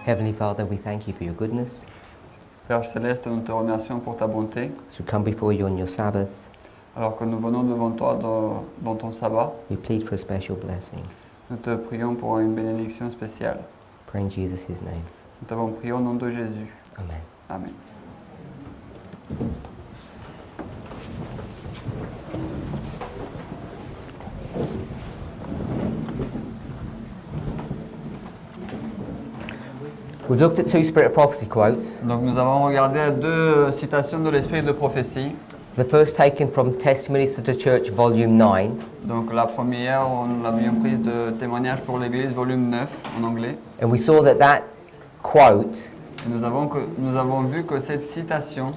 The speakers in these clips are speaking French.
Heavenly Father, we thank you for your goodness. Père Céleste, nous te remercions pour ta bonté. As we come before you on your Sabbath, Alors que nous venons devant toi dans ton sabbat, we plead for a special blessing. nous te prions pour une bénédiction spéciale. Pray in Jesus' name. Nous t'avons prié au nom de Jésus. Amen. Amen. We've looked at two Spirit of Prophecy quotes. Donc nous avons regardé deux citations de l'Esprit de prophétie. The first taken from Testimonies to the Church, Volume 9. Donc la première, on l'avions prise de Témoignages pour l'Église, volume 9 en anglais. And we saw that quote Et nous avons vu que cette citation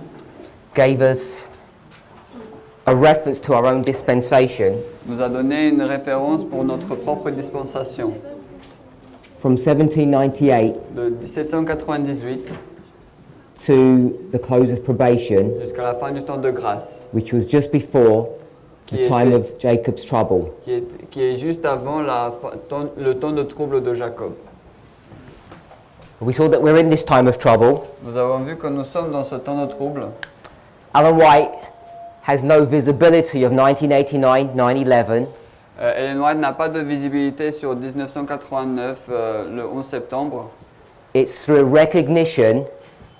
gave us a reference to our own dispensation nous a donné une référence pour notre propre dispensation. from 1798 De 1798 to the close of probation, jusqu'à la fin du temps de grâce, which was just before the Qui time était- of Jacob's trouble. qui est juste avant le temps de trouble de Jacob. We saw that we're in this time of trouble. Nous avons vu que nous sommes dans ce temps de trouble. Alan White has no visibility of 1989, 9/11, Ellen White n'a pas de visibilité sur 1989, le 11 septembre. It's through a recognition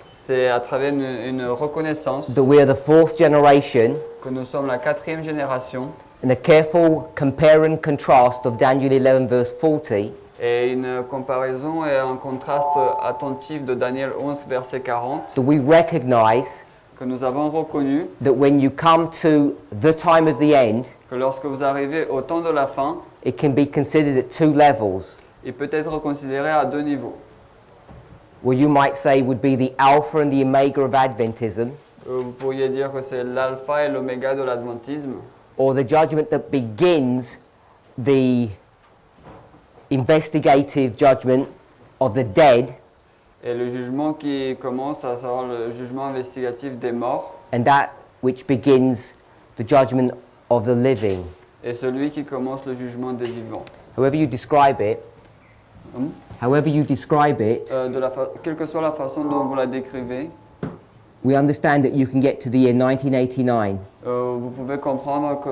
C'est à travers une reconnaissance that we are the fourth generation que nous sommes la quatrième génération and a careful compare and contrast of Daniel 11 verse 40 et une comparaison et un contraste attentif de Daniel 11, verset 40, that we recognize que nous avons reconnu that when you come to the time of the end, que lorsque vous arrivez au temps de la fin, it can be considered at two levels. il peut être considéré à deux niveaux. Well, you might say would be the Alpha and the Omega of Adventism, Vous pourriez dire que c'est l'alpha et l'oméga de l'adventisme, or the judgment that begins the investigative judgment of the dead, et le jugement qui commence, à savoir le jugement investigatif des morts, and that which begins the judgment of the living. et celui qui commence le jugement des vivants. However you describe it, Quelle que soit la façon dont vous la décrivez, we understand that you can get to the year 1989 vous pouvez comprendre que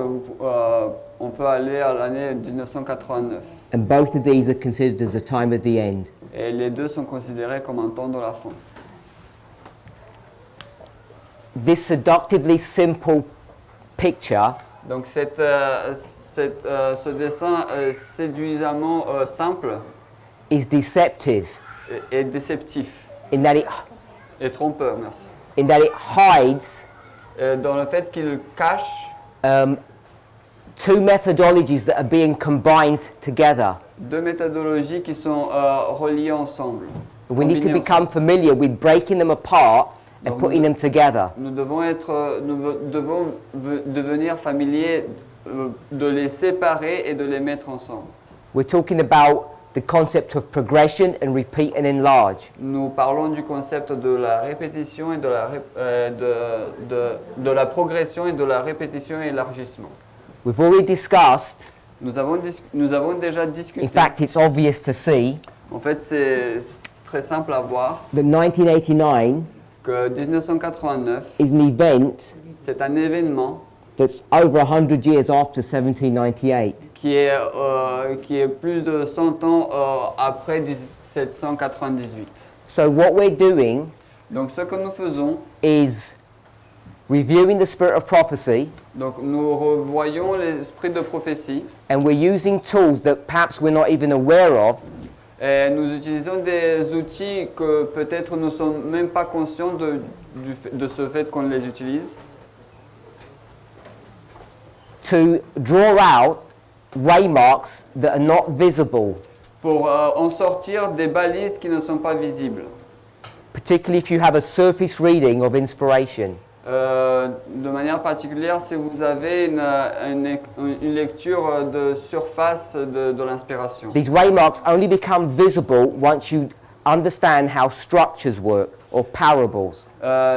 on peut aller à l'année 1989. and both of these are considered as the time of the end. Et les deux sont considérés comme un temps de la fin. This seductively simple picture Donc ce dessin séduisamment simple is deceptive est déceptif in that et trompeur, merci. it hides Dans le fait qu'il cache two methodologies that are being combined together. deux méthodologies qui sont reliées ensemble. We need to combinées become familiar with breaking them apart and Donc, putting them together. Nous devons devenir familiers de les séparer et de les mettre ensemble. We're talking about the concept of progression and repeat and enlarge. Nous parlons du concept de la répétition et de la progression et de la répétition et élargissement. We've already discussed, Nous avons déjà discuté. in fact it's obvious to see, En fait, c'est très simple à voir that 1989 que 1989, is an event c'est un événement that's over 100 years after 1798. qui est plus de 100 ans après 1798. So what we're doing Donc ce que nous faisons, is reviewing the spirit of prophecy, donc nous revoyons l'esprit de prophétie and we're using tools that perhaps we're not even aware of et nous utilisons des outils que peut-être nous ne sommes même pas conscients de ce fait qu'on les utilise to draw out waymarks that are not visible, pour en sortir des balises qui ne sont pas visibles. particularly if you have a surface reading of inspiration. De manière particulière, si vous avez une lecture de surface de l'inspiration. These waymarks only become visible once you understand how structures work or parables.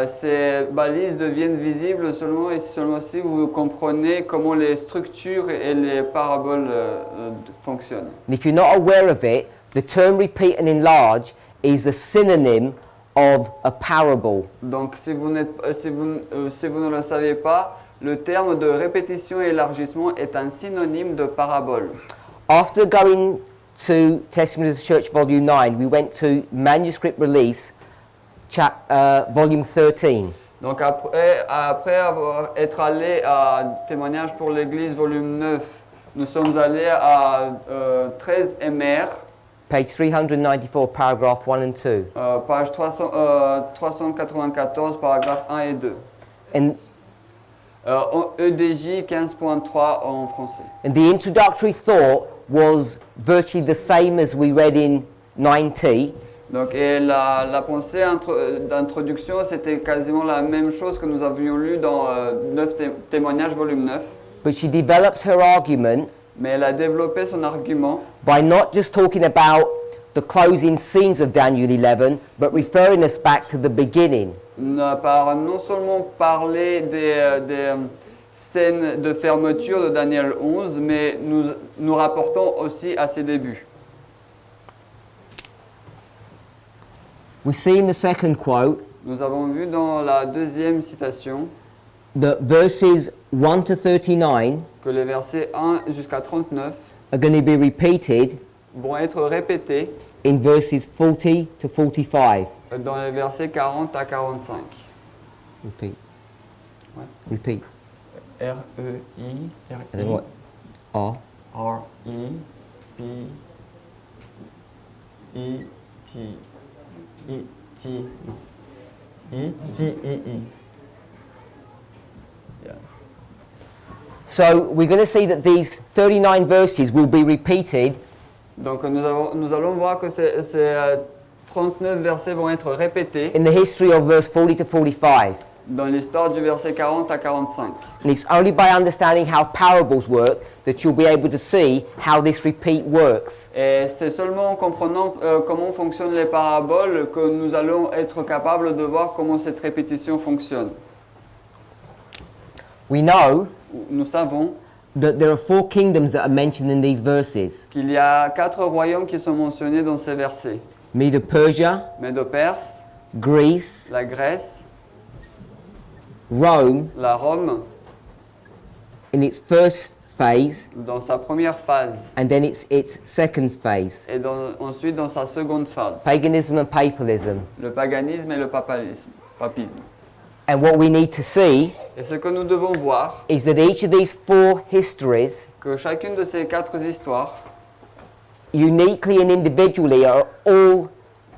Ces balises deviennent visibles seulement si vous comprenez comment les structures et les paraboles fonctionnent. And if you're not aware of it, the term repeat and enlarge is a synonym of a parable. Donc si vous ne le savez pas, le terme de répétition et élargissement est un synonyme de parabole. After going to Testimony of the Church Volume 9, we went to Manuscript Release, Volume 13. Donc après être allé à Témoignage pour l'Église, volume 9, nous sommes allés à 13 MR, Page 394, paragraph 1 and 2. page 394, paragraphes 1 et 2. And EDJ 15.3 en français. the introductory thought was virtually the same as we read in 9T, Donc, et la pensée d'introduction, c'était quasiment la même chose que nous avions lu dans 9 témoignages, volume 9. but she develops her argument Mais elle a développé son argument by not just talking about the closing scenes of Daniel 11, but referring us back to the beginning. par non seulement parler des scènes de fermeture de Daniel 11, mais nous rapportons aussi à ses débuts. We see in the second quote Nous avons vu dans la deuxième citation that verses 1 to 39 que les versets 1 jusqu'à 39 are going to be repeated vont être répétés in verses 40 to 45. dans les versets 40 à 45. Repeat. Ouais. Repeat. R-E-I, And then what? R. R-I-P-I-T. I-T. Non. I-T-I-I. Yeah. So we're going to see that these 39 verses will be repeated Donc nous allons voir que ces 39 versets vont être répétés in the history of verse 40 to 45. dans l'histoire du verset 40 à 45. And it's only by understanding how parables work that you'll be able to see how this repeat works. Et c'est seulement en comprenant comment fonctionnent les paraboles que nous allons être capables de voir comment cette répétition fonctionne. We know Nous savons that there are 4 kingdoms that are mentioned in these verses. qu'il y a 4 royaumes qui sont mentionnés dans ces versets. Medo-Persia, Médo-Perse, Greece, la Grèce, Rome la Rome in its first phase, dans sa première phase and then its second phase. et ensuite dans sa seconde phase. Paganism and papalism. Le paganisme et le papisme. And what we need to see Et ce que nous devons voir, is that each of these 4 histories, que chacune de ces 4 histoires, uniquely and individually, are all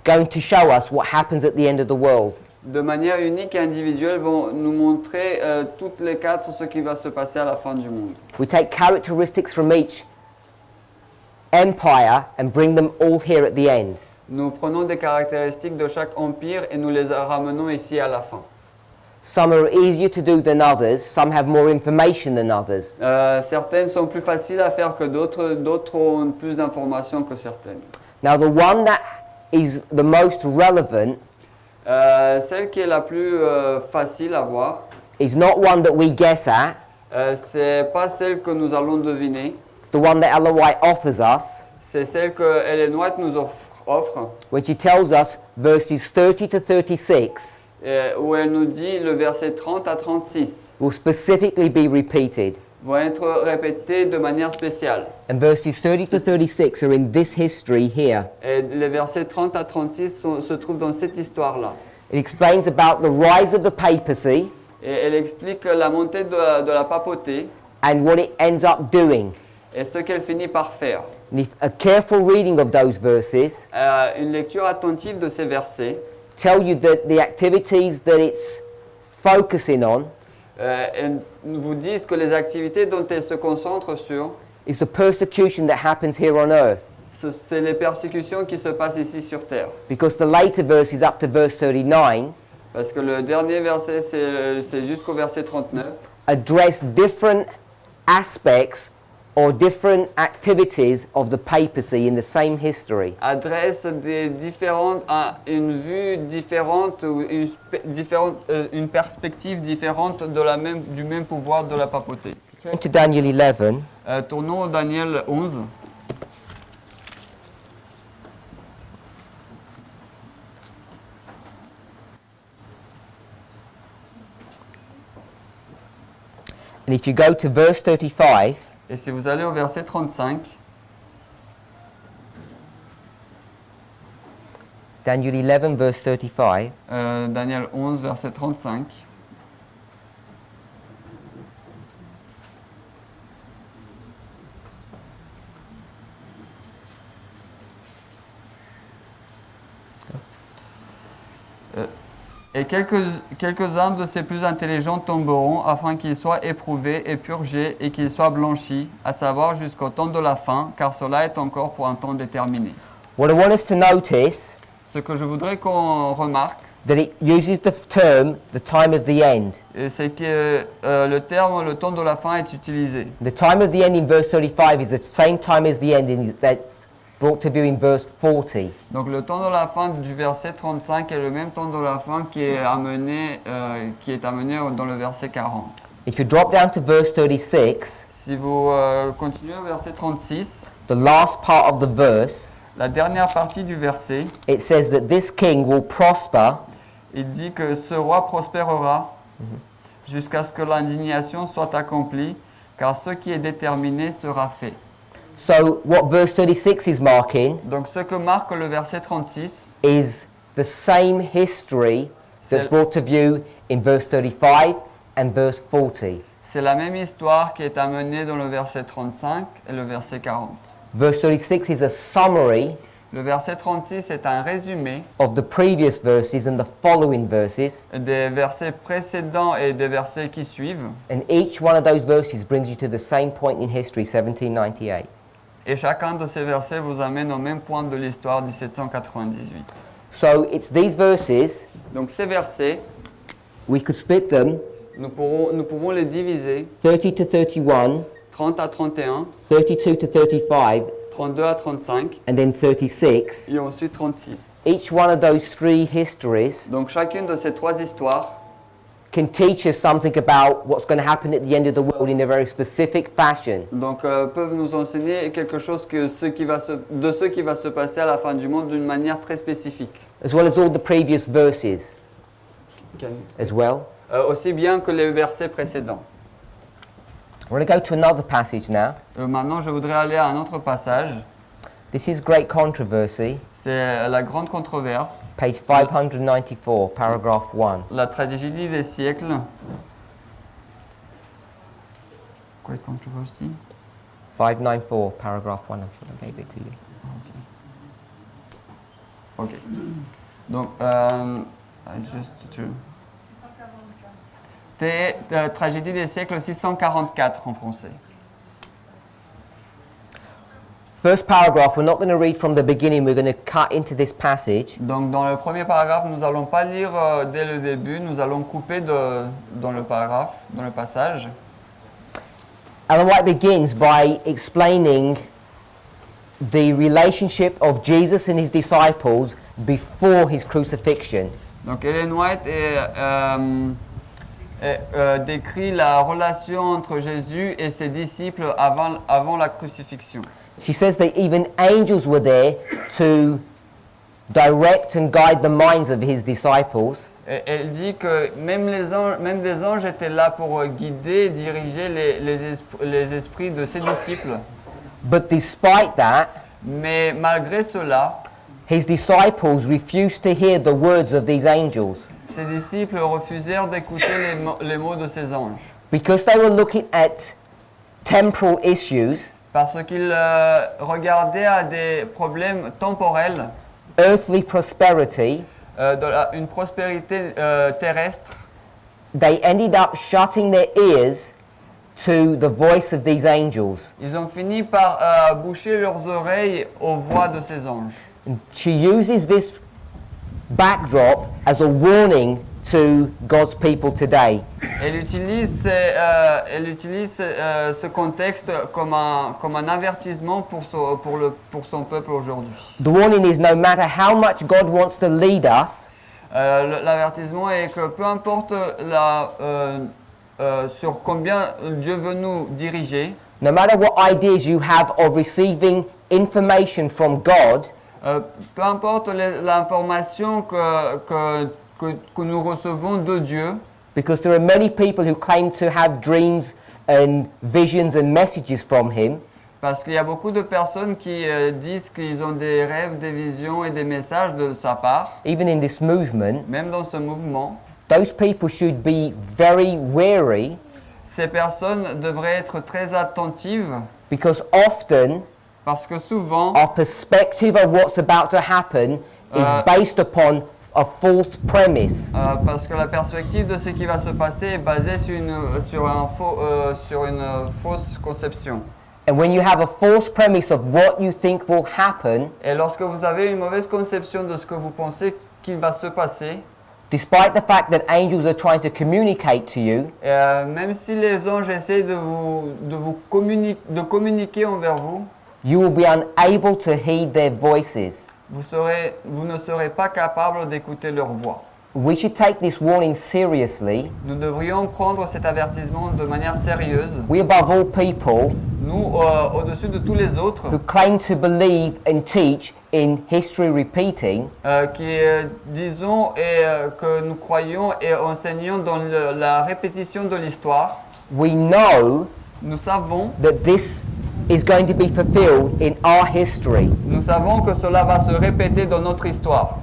going to show us what happens at the end of the world. de manière unique et individuelle, vont nous montrer toutes les 4 ce qui va se passer à la fin du monde. We take characteristics from each empire and bring them all here at the end. Nous prenons des caractéristiques de chaque empire et nous les ramenons ici à la fin. Some are easier to do than others, some have more information than others. Certaines sont plus faciles à faire que d'autres ont plus d'informations que certaines. Now the one that is the most relevant Celle qui est la plus facile à voir, is not one that we guess at, c'est pas celle que nous allons deviner, it's the one that Ellen White offers us c'est celle que Ellen White nous offre when she tells us verses 30 to 36 où elle nous dit le verset 30 à 36 will specifically be repeated. vont être répétés de manière spéciale. And verses 30 to 36 are in this history here. Et les versets 30 à 36 se trouvent dans cette histoire-là. It explains about the rise of the papacy Et elle explique la montée de la papauté and what it ends up doing. et ce qu'elle finit par faire. And if a careful reading of those verses Une lecture attentive de ces versets tell you that the activities that it's focusing on elles vous disent que les activités dont elle se concentre sur, is the persecution that happens here on earth. c'est les persécutions qui se passent ici sur terre. Because the later verses up to verse 39 Parce que le dernier verset, c'est jusqu'au verset 39, address different aspects or different activities of the papacy in the same history. adresse une vue différente ou une perspective différente du même pouvoir de la papauté. Turn to Daniel 11. Tournons au Daniel 11. And if you go to verse 35, Et si vous allez au verset 35, Daniel 11, verse 35, Daniel 11, verset 35, et quelques-uns de ses plus intelligents tomberont afin qu'ils soient éprouvés et purgés et qu'ils soient blanchis, à savoir jusqu'au temps de la fin, car cela est encore pour un temps déterminé. what I want us to notice Ce que je voudrais qu'on remarque, that it uses the term the time of the end. c'est que le terme le temps de la fin est utilisé. The time of the end in verse 35 is the same time as the end that's brought to view in verse 40. Donc le temps de la fin du verset 35 est le même temps de la fin qui est amené dans le verset 40. If you drop down to verse 36, Si vous continuez au verset 36, the last part of the verse, la dernière partie du verset, it says that this king will prosper il dit que ce roi prospérera jusqu'à ce que l'indignation soit accomplie, car ce qui est déterminé sera fait. So what verse 36 is marking Donc ce que marque le verset 36, is the same history that's C'est- brought to view in verse 35 and verse 40. c'est la même histoire qui est amenée dans le verset 35 et le verset 40. Verse 36 is a summary Le verset 36 est un résumé of the previous verses and the following verses, des versets précédents et des versets qui suivent. and each one of those verses brings you to the same point in history, 1798. Et chacun de ces versets vous amène au même point de l'histoire 1798. So it's these verses, Donc ces versets, we could split them nous pouvons les diviser 30 to 31, 30 à 31, 32 to 35, 32 à 35 and then 36. et ensuite 36. Each one of those three histories Donc chacune de ces trois histoires can teach us something about what's going to happen at the end of the world in a very specific fashion. peuvent nous enseigner quelque chose de ce qui va se passer à la fin du monde d'une manière très spécifique. As well as all the previous verses as well. Aussi bien que les versets précédents. I want to go to another passage now. Maintenant, je voudrais aller à un autre passage. This is Great Controversy, C'est la grande controverse, page 594, paragraph 1. la tragédie des siècles. Great Controversy. 594, paragraph 1. I'm sure I gave it to you. Ok. Donc, tragédie des siècles 644 en français. First paragraph, we're not going to read from the beginning, we're going to cut into this passage. Donc, dans le premier paragraphe, nous n'allons pas lire dès le début, nous allons couper dans le paragraphe, dans le passage. Ellen White begins by explaining the relationship of Jesus and his disciples before his crucifixion. Donc, Ellen White décrit la relation entre Jésus et ses disciples avant la crucifixion. She says that even angels were there to direct and guide the minds of his disciples. Et elle dit que même des anges étaient là pour guider et diriger les esprits de ses disciples. But despite that, Mais malgré cela, his disciples refused to hear the words of these angels ses disciples refusèrent d'écouter les mots de ces anges. because they were looking at temporal issues, Parce qu'ils regardaient à des problèmes temporels, earthly prosperity. une prospérité terrestre. They ended up shutting their ears to the voice of these angels. Ils ont fini par boucher leurs oreilles aux voix de ces anges. And she uses this backdrop as a warning to God's people today. Elle utilise ce contexte comme un avertissement pour son peuple aujourd'hui. The warning is no matter how much God wants to lead us, L'avertissement est que peu importe sur combien Dieu veut nous diriger, no matter what ideas you have of receiving information from God, peu importe l'information que nous recevons de Dieu, because there are many people who claim to have dreams and visions and messages from him, Parce qu'il y a beaucoup de personnes qui disent qu'ils ont des rêves, des visions et des messages de sa part, even in this movement, même dans ce mouvement. those people should be very wary Ces personnes devraient être très attentives because often parce que souvent, our perspective of what's about to happen is based upon a false premise. parce que la perspective de ce qui va se passer est basée sur une fausse conception. And when you have a false premise of what you think will happen, Et lorsque vous avez une mauvaise conception de ce que vous pensez qu'il va se passer, despite the fact that angels are trying to communicate to you, même si les anges essaient de communiquer envers vous, you will be unable to heed their voices. vous ne serez pas capable d'écouter leur voix. We should take this warning seriously. Nous devrions prendre cet avertissement de manière sérieuse. We, above all people, Nous, au-dessus de tous les autres, who claim to believe and teach in history repeating, qui disons que nous croyons et enseignons dans la répétition de l'histoire, we know nous savons that this is going to be fulfilled in our history, que cela va se répéter dans notre histoire.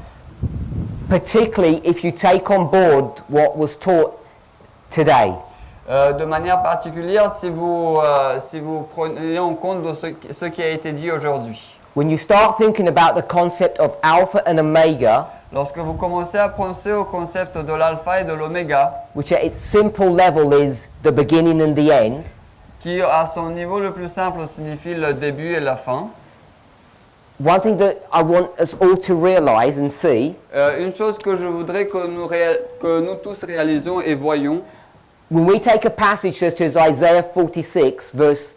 particularly if you take on board what was taught today. De manière particulière, si vous prenez en compte de ce qui a été dit aujourd'hui. When you start thinking about the concept of Alpha and Omega, Lorsque vous commencez à penser au concept de l'alpha et de l'oméga, which at its simple level is the beginning and the end, qui à son niveau le plus simple signifie le début et la fin, one thing that I want us all to realize and see, une chose que je voudrais que nous tous réalisons et voyons, when we take a passage such as Isaiah 46, verse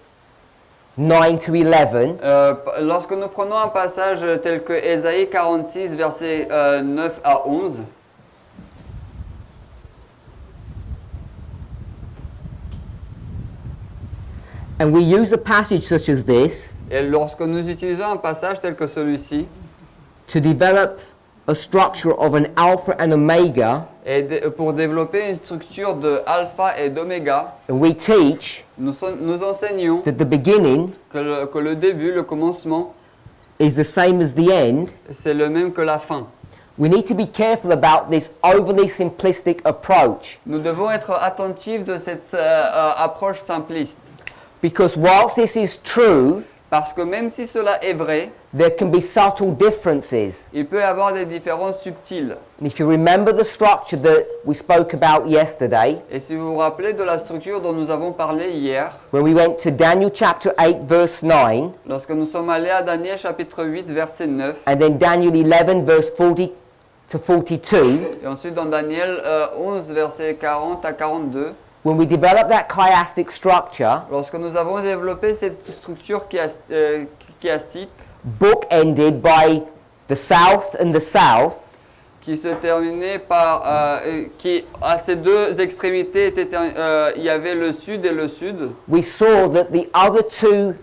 9 to 11, lorsque nous prenons un passage tel que Ésaïe 46, versets 9 à 11, and we use a passage such as this et lorsque nous utilisons un passage tel que celui-ci, to develop a structure of an Alpha and Omega, et pour développer une structure de alpha et d'oméga, and we teach nous enseignons that the beginning que le début, le commencement, is the same as the end. c'est le même que la fin. We need to be careful about this overly simplistic approach, Nous devons être attentifs de cette approche simpliste. because whilst this is true, Parce que même si cela est vrai, there can be subtle differences. il peut y avoir des différences subtiles. And if you remember the structure that we spoke about yesterday, Et si vous vous rappelez de la structure dont nous avons parlé hier, when we went to Daniel chapter 8 verse 9, lorsque nous sommes allés à Daniel chapitre 8 verset 9, and then Daniel 11 verse 40 to 42, et ensuite dans Daniel 11 verset 40 à 42, when we develop that chiastic structure, lorsque nous avons développé cette structure chiastique bookended by the south and the south, qui se terminait par, qui à ces deux extrémités il y avait le sud et le sud. we saw that the other two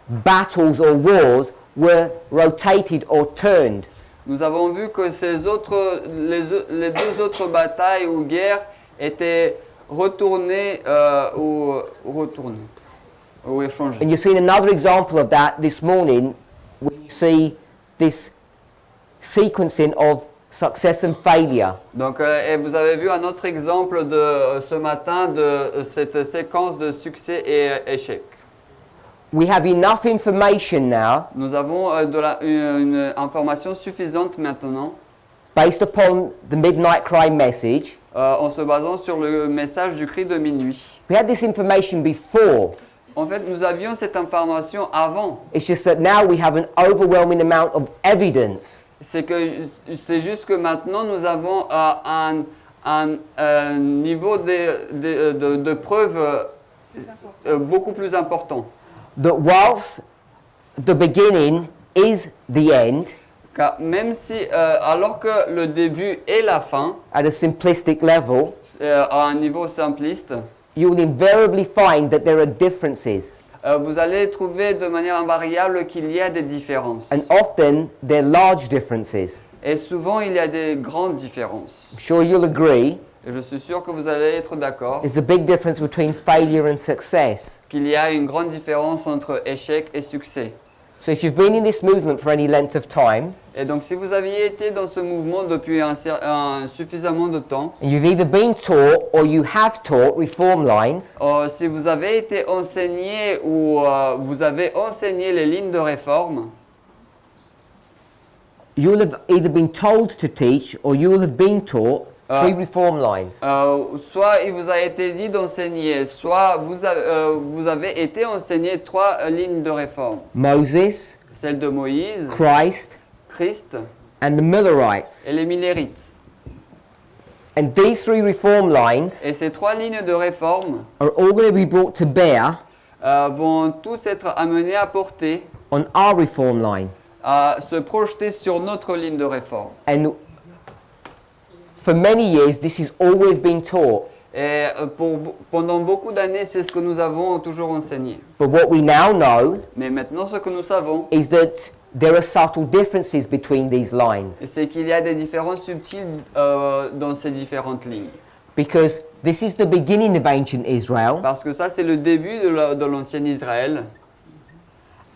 battles or wars were rotated or turned. Nous avons vu que les deux autres batailles ou guerres étaient retournées ou échangées. And you've seen another example of that this morning when you see this sequencing of success and failure. Donc, et vous avez vu un autre exemple de ce matin de cette séquence de succès et échec. We have enough information now Nous avons une information suffisante maintenant based upon the midnight cry message. en se basant sur le message du cri de minuit. We had this information before. En fait, nous avions cette information avant. It's just that now we have an overwhelming amount of evidence. C'est juste que maintenant nous avons un niveau de preuves beaucoup plus important. That whilst the beginning is the end, Car même si, alors que le début et la fin, at a simplistic level, à un niveau simpliste, you will invariably find that there are differences. vous allez trouver de manière invariable qu'il y a des différences. And often they're large differences. Et souvent, il y a des grandes différences. I'm sure you'll agree Et je suis sûr que vous allez être d'accord there's a big difference between failure and success. qu'il y a une grande différence entre échec et succès. So if you've been in this movement for any length of time, Et donc si vous aviez été dans ce mouvement depuis suffisamment de temps, and you've either been taught or you have taught reform lines, si vous avez été enseigné ou vous avez enseigné les lignes de réforme, you'll have either been told to teach or you'll have been taught 3 reform lines. soit il vous a été dit d'enseigner, soit vous avez été enseigné 3 lignes de réforme. Moses, Celle de Moïse, Christ, Christ and the Millerites. et les Millérites. And these 3 reform lines Et ces 3 lignes de réforme are all going to be brought to bear vont tous être amenés à porter, on our reform line. à se projeter sur notre ligne de réforme. And for many years, this is all we've been taught. Et pendant beaucoup d'années, c'est ce que nous avons toujours enseigné. But what we now know Mais maintenant, ce que nous savons, is that there are subtle differences between these lines. c'est qu'il y a des différences subtiles dans ces différentes lignes. Because this is the beginning of ancient Israel, Parce que ça, c'est le début de l'ancien Israël.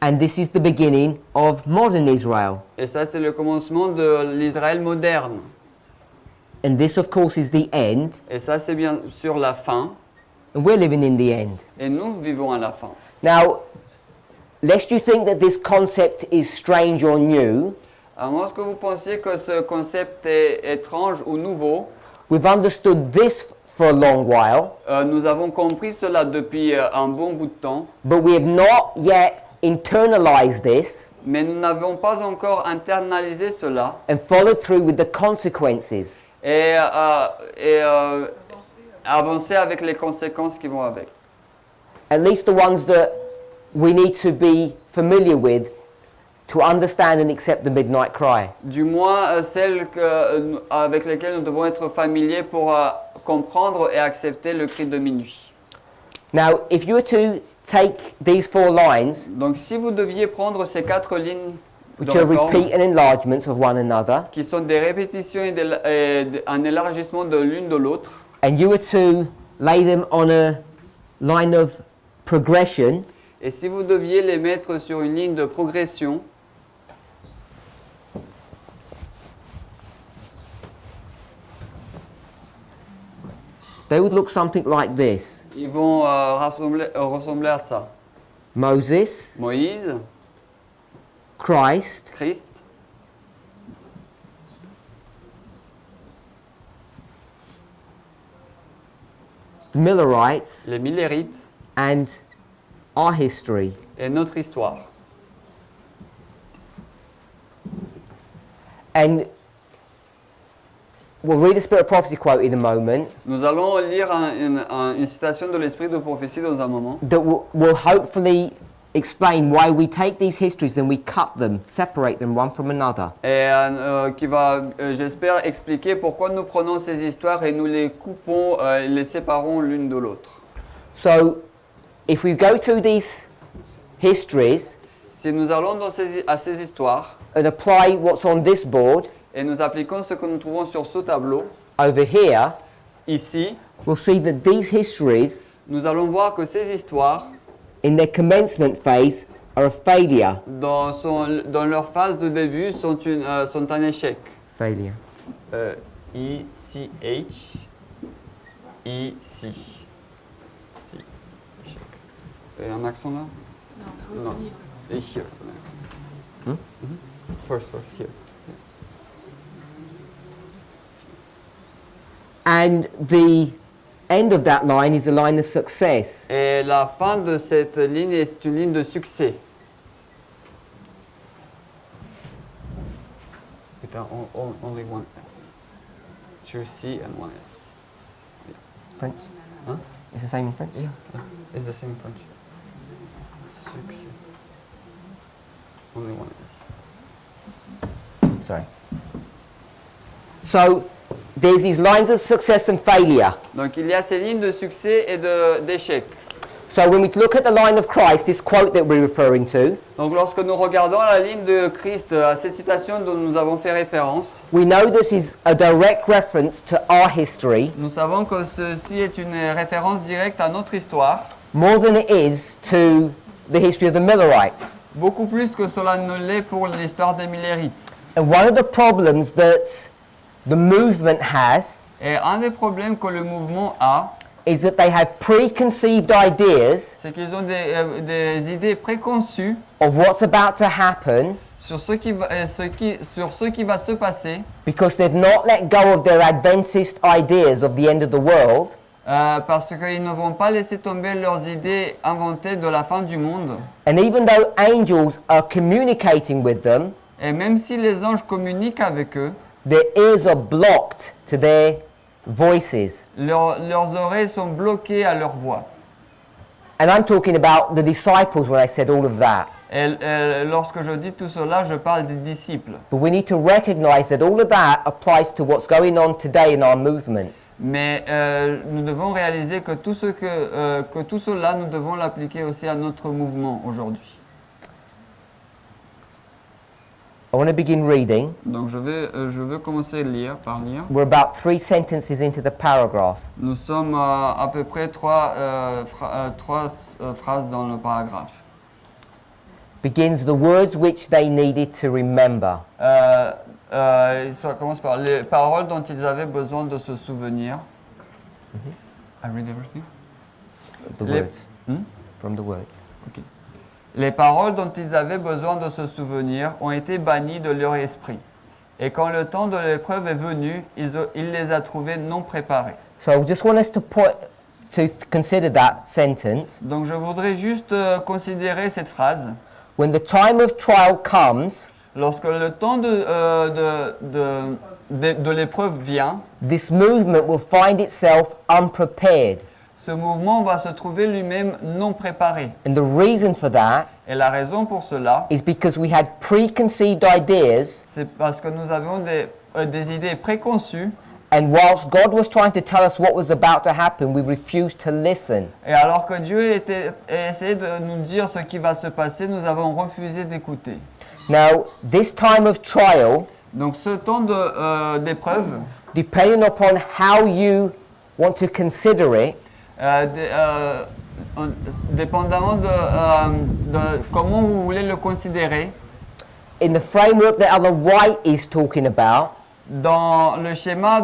and this is the beginning of modern Israel. Et ça, c'est le commencement de l'Israël moderne. And this, of course, is the end, Et ça, c'est bien sûr la fin. and we're living in the end. Et nous vivons à la fin. Now, lest you think that this concept is strange or new, À moins que vous pensiez que ce concept est étrange ou nouveau, we've understood this for a long while, nous avons compris cela depuis un bon bout de temps, but we have not yet internalized this mais nous n'avons pas encore internalisé cela and followed through with the consequences. et avancé avec les conséquences qui vont avec. At least the ones that we need to be familiar with to understand and accept the midnight cry. Du moins celles avec lesquelles nous devons être familiers pour comprendre et accepter le cri de minuit. Now, if you were to take these 4 lines, Donc si vous deviez prendre ces 4 lignes de which are réforme, repeat and enlargements of one another, qui sont des répétitions et un élargissement de l'une de l'autre, and you were to lay them on a line of progression, et si vous deviez les mettre sur une ligne de progression, they would look something like this. ils vont ressembler à ça. Moses, Moïse, Christ, Christ, the Millerites, les Millérites and our history. et notre histoire. And we'll read a Spirit of Prophecy quote in a moment Nous allons lire une citation de l'Esprit de prophétie dans un moment that will hopefully explain why we take these histories and we cut them, separate them one from another. et qui va, j'espère, expliquer pourquoi nous prenons ces histoires et nous les coupons, les séparons l'une de l'autre. So, if we go through these histories Si nous allons à ces histoires and apply what's on this board et nous appliquons ce que nous trouvons sur ce tableau, over here, ici, we'll see that these histories, nous allons voir que ces histoires, in their commencement phase, are a failure. dans leur phase de début, sont un échec. Failure. I-C-H, I-C. Si. Échec. Il y a un accent là? Non. Et here, un accent. First, here. And the end of that line is a line of success. Et la fin de cette ligne est une ligne de succès. With only one S. Two C and one S. French? Huh? It's the same in French? Yeah, it's the same French. Succès. Only one S. Sorry. So, there's these lines of success and failure. Donc il y a ces lignes de succès et d'échec. So when we look at the line of Christ, this quote that we're referring to, Donc lorsque nous regardons la ligne de Christ, à cette citation dont nous avons fait référence, we know this is a direct reference to our history nous savons que ceci est une référence directe à notre histoire, more than it is to the history of the Millerites. beaucoup plus que cela ne l'est pour l'histoire des Millérites. And one of the problems that the movement has Et un des problèmes que le mouvement a, is that they have preconceived ideas c'est qu'ils ont des idées préconçues of what's about to happen sur ce qui va se passer, because they've not let go of their Adventist ideas of the end of the world, parce qu'ils ne vont pas laisser tomber leurs idées inventées de la fin du monde. and even though angels are communicating with them, Et même si les anges communiquent avec eux, their ears are blocked to their voices. leurs oreilles sont bloquées à leur voix. And I'm talking about the disciples when I said all of that. Et lorsque je dis tout cela, je parle des disciples. But we need to recognize that all of that applies to what's going on today in our movement. Mais nous devons réaliser que tout cela, nous devons l'appliquer aussi à notre mouvement aujourd'hui. I want to begin reading. Donc je veux commencer par lire. We're about 3 sentences into the paragraph. Nous sommes à peu près trois phrases dans le paragraphe. Begins the words which they needed to remember. Ça commence par les paroles dont ils avaient besoin de se souvenir. I read everything? The Les- words. Hmm? From the words. Ok. Les paroles dont ils avaient besoin de se souvenir ont été bannies de leur esprit. Et quand le temps de l'épreuve est venu, il les a trouvées non préparées. So I just want us to consider that sentence. Donc je voudrais juste considérer cette phrase. When the time of trial comes, Lorsque le temps de l'épreuve vient, this movement will find itself unprepared. ce mouvement va se trouver lui-même non préparé. And the reason for that Et la raison pour cela, is because we had preconceived ideas, c'est parce que nous avions des idées préconçues. and whilst God was trying to tell us what was about to happen, we refused to listen. Et alors que Dieu essayait de nous dire ce qui va se passer, nous avons refusé d'écouter. Now, this time of trial, Donc ce temps d'épreuve, depending upon how you want to consider it, dépendamment de comment vous voulez le considérer, in the framework that Ellen White is talking about, dans le schéma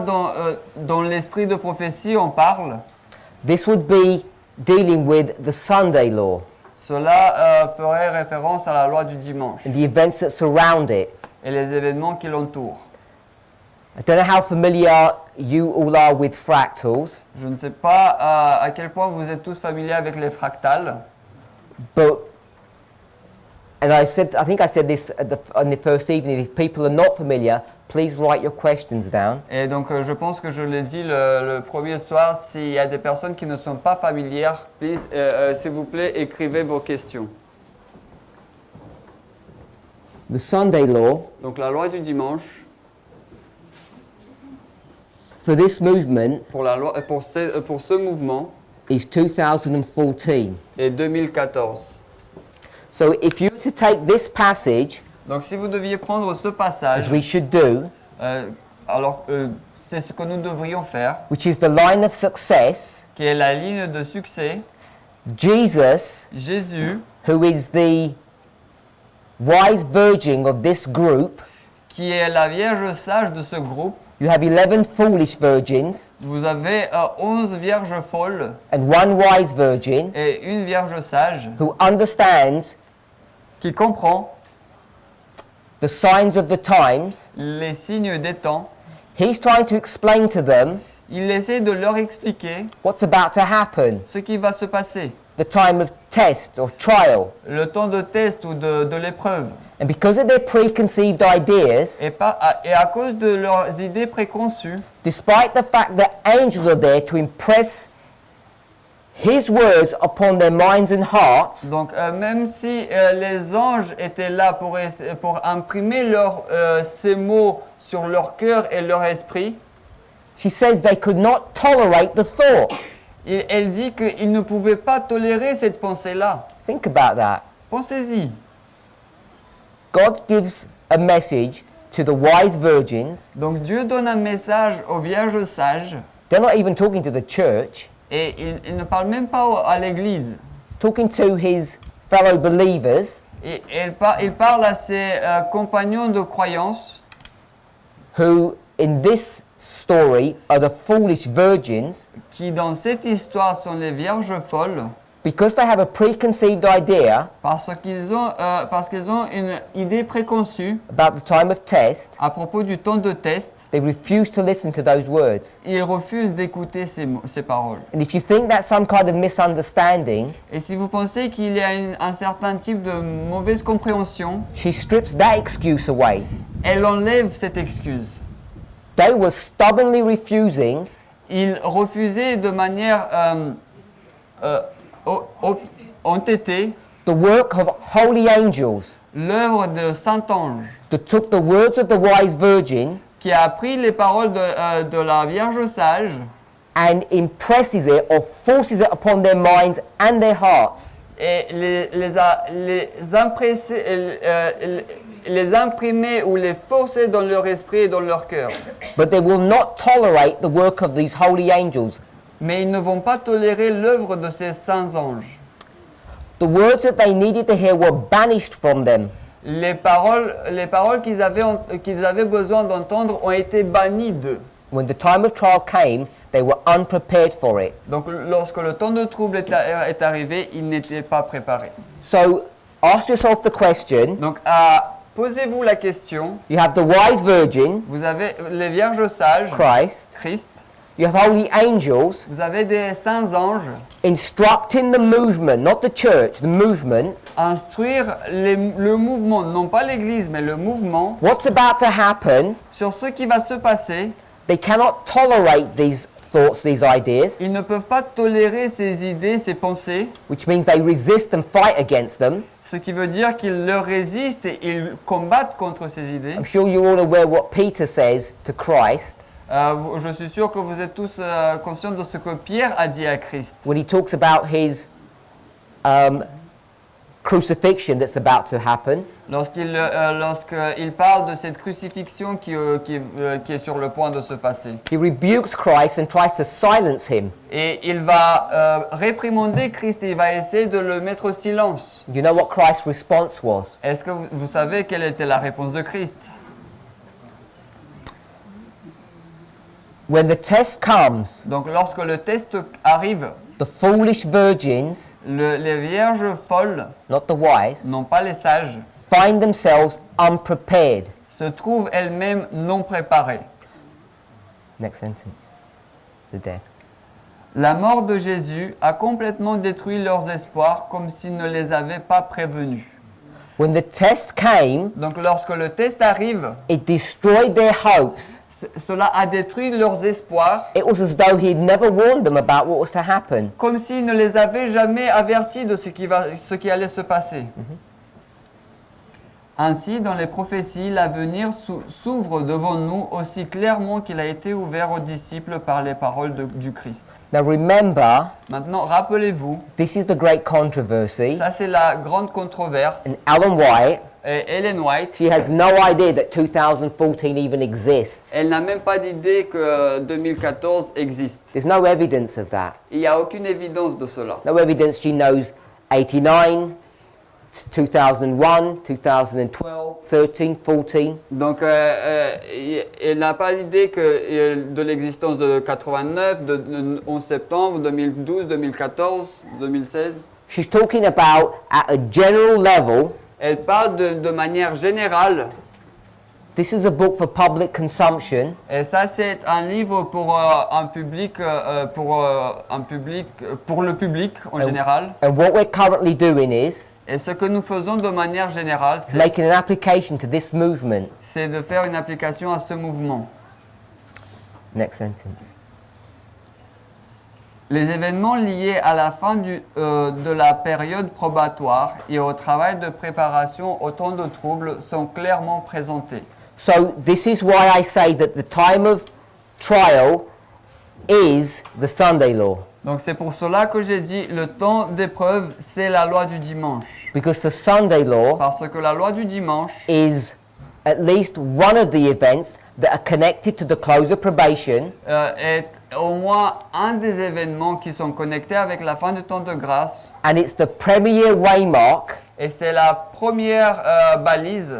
dont l'esprit de prophétie on parle, this would be dealing with the Sunday law cela ferait référence à la loi du dimanche and the events that surround it. et les événements qui l'entourent. I don't know how familiar you all are with fractals, Je ne sais pas à quel point vous êtes tous familiers avec les fractales, but and I think I said this on the first evening. If people are not familiar, please write your questions down. et donc je pense que je l'ai dit le premier soir, s'il y a des personnes qui ne sont pas familières, please, s'il vous plaît, écrivez vos questions. The Sunday law Donc la loi du dimanche, for this movement pour ce mouvement, is 2014. est 2014. So if you were to take this passage, Donc si vous deviez prendre ce as passage, we should do, alors c'est ce que nous devrions faire, which is the line of success, qui est la ligne de succès, Jesus, Jésus, who is the wise virgin of this group, qui est la Vierge sage de ce groupe. you have 11 foolish virgins Vous avez 11 vierges folles and one wise virgin et une vierge sage who understands qui comprend the signs of the times. les signes des temps. He's trying to explain to them Il essaie de leur expliquer what's about to happen, ce qui va se passer, the time of test or trial. le temps de test ou de l'épreuve. And because of their preconceived ideas, Et à cause de leurs idées préconçues, despite the fact that angels are there to impress His words upon their minds and hearts, donc même si les anges étaient là pour imprimer ces mots sur leur cœur et leur esprit, she says they could not tolerate the thought. Elle dit qu'il ne pouvait pas tolérer cette pensée-là. Think about that. Pensez-y. God gives a message to the wise virgins. Donc Dieu donne un message aux vierges sages They're not even talking to the church, et il ne parle même pas à l'église. talking to his fellow believers Et il parle à ses compagnons de croyance who, in this story, are the foolish virgins qui, dans cette histoire, sont les vierges folles because they have a preconceived idea parce qu'ils ont une idée préconçue about the time of test. à propos du temps de test. They refuse to listen to those words. Ils refusent d'écouter ces paroles. And if you think that's some kind of misunderstanding, Et si vous pensez qu'il y a un certain type de mauvaise compréhension, she strips that excuse away. elle enlève cette excuse. They were stubbornly refusing Ils refusaient de manière entêtée the work of holy angels l'œuvre de Saint-Ange that took the words of the wise virgin qui a pris les paroles de la Vierge sage and impresses it or forces it upon their minds and their hearts. et les imprimer ou les forcer dans leur esprit et dans leur cœur. But they will not tolerate the work of these holy angels. Mais ils ne vont pas tolérer l'œuvre de ces saints anges. The words that they needed to hear were banished from them. Les paroles qu'ils avaient besoin d'entendre ont été bannies d'eux. When the time of trial came, they were unprepared for it. Donc lorsque le temps de trouble est arrivé, ils n'étaient pas préparés. So ask yourself the question. Donc posez-vous la question, You have the wise virgin, vous avez les vierges sages, Christ, you have holy angels vous avez des saints anges, instructing the movement, not the church, the movement. instruire le mouvement, non pas l'église, mais le mouvement, What's about to happen? sur ce qui va se passer. They cannot tolerate these thoughts, these ideas, Ils ne peuvent pas tolérer ces idées, ces pensées, which means they resist and fight against them. ce qui veut dire qu'ils leur résistent et ils combattent contre ces idées. I'm sure you're all aware what Peter says to Christ Je suis sûr que vous êtes tous conscients de ce que Pierre a dit à Christ. when he talks about his crucifixion that's about to happen. Lorsqu'il parle de cette crucifixion qui est sur le point de se passer. He rebukes Christ and tries to silence him. Et il va réprimander Christ et il va essayer de le mettre au silence. You know what Christ's response was? Est-ce que vous savez quelle était la réponse de Christ? When the test comes, Donc lorsque le test arrive, the foolish virgins, les vierges folles, not the wise, non pas les sages, find themselves unprepared. se trouvent elles-mêmes non préparées. Next sentence. The death. La mort de Jésus a complètement détruit leurs espoirs comme s'il ne les avait pas prévenus. When the test came, Donc lorsque le test arrive, it destroyed their hopes. cela a détruit leurs espoirs It was as though he had never warned them about what was to happen. comme s'il ne les avait jamais avertis de ce qui allait se passer. Ainsi, dans les prophéties, l'avenir s'ouvre devant nous aussi clairement qu'il a été ouvert aux disciples par les paroles du Christ. Now remember, Maintenant, rappelez-vous, this is the great controversy. ça c'est la grande controverse. And Ellen White, Et Ellen White, she has no idea that 2014 even exists. elle n'a même pas d'idée que 2014 existe. There's no evidence of that. Il n'y a aucune évidence de cela. No evidence she knows 89, 2001, 2012, 13, 14. Donc, elle n'a pas d'idée de l'existence de 89, de 11 septembre, 2012, 2014, 2016. She's talking about at a general level. Elle parle de manière générale. This is a book for public consumption. Et ça, c'est un livre pour le public en général. And what we're currently doing is Et ce que nous faisons de manière générale, making an application to this movement. c'est de faire une application à ce mouvement. Next sentence. Les événements liés à la fin de la période probatoire et au travail de préparation au temps de trouble sont clairement présentés. So this is why I say that the time of trial is the Sunday law. Donc c'est pour cela que j'ai dit le temps d'épreuve, c'est la loi du dimanche. Because the Sunday law Parce que la loi du dimanche is at least one of the events that are connected to the close of probation est au moins un des événements qui sont connectés avec la fin du temps de grâce. and it's the premier waymark Et c'est la première balise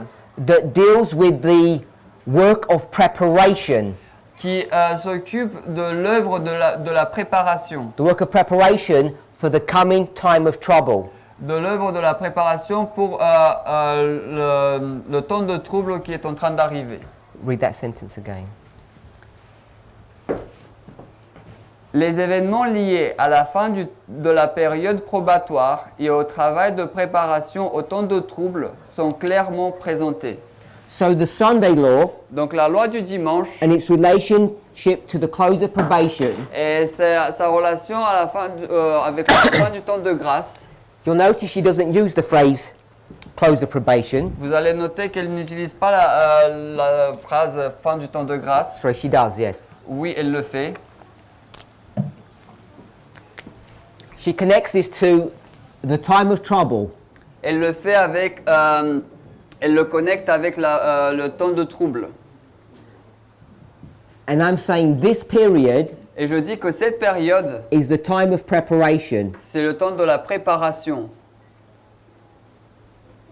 that deals with the work of preparation. qui s'occupe de l'œuvre de la préparation. The work of preparation for the coming time of trouble. De l'œuvre de la préparation pour le temps de trouble qui est en train d'arriver. Read that sentence again. Les événements liés à la fin de la période probatoire et au travail de préparation au temps de trouble sont clairement présentés. So the Sunday law Donc la loi du dimanche and its relationship to the close of probation, et sa relation à la fin avec la fin du temps de grâce, you'll notice she doesn't use the phrase close of probation. vous allez noter qu'elle n'utilise pas la phrase fin du temps de grâce. Sorry, she does, yes. Oui, elle le fait. She connects this to the time of trouble. Elle le fait avec, elle le connecte avec le temps de trouble. And I'm saying this period Et je dis que cette période, is the time of preparation. c'est le temps de la préparation.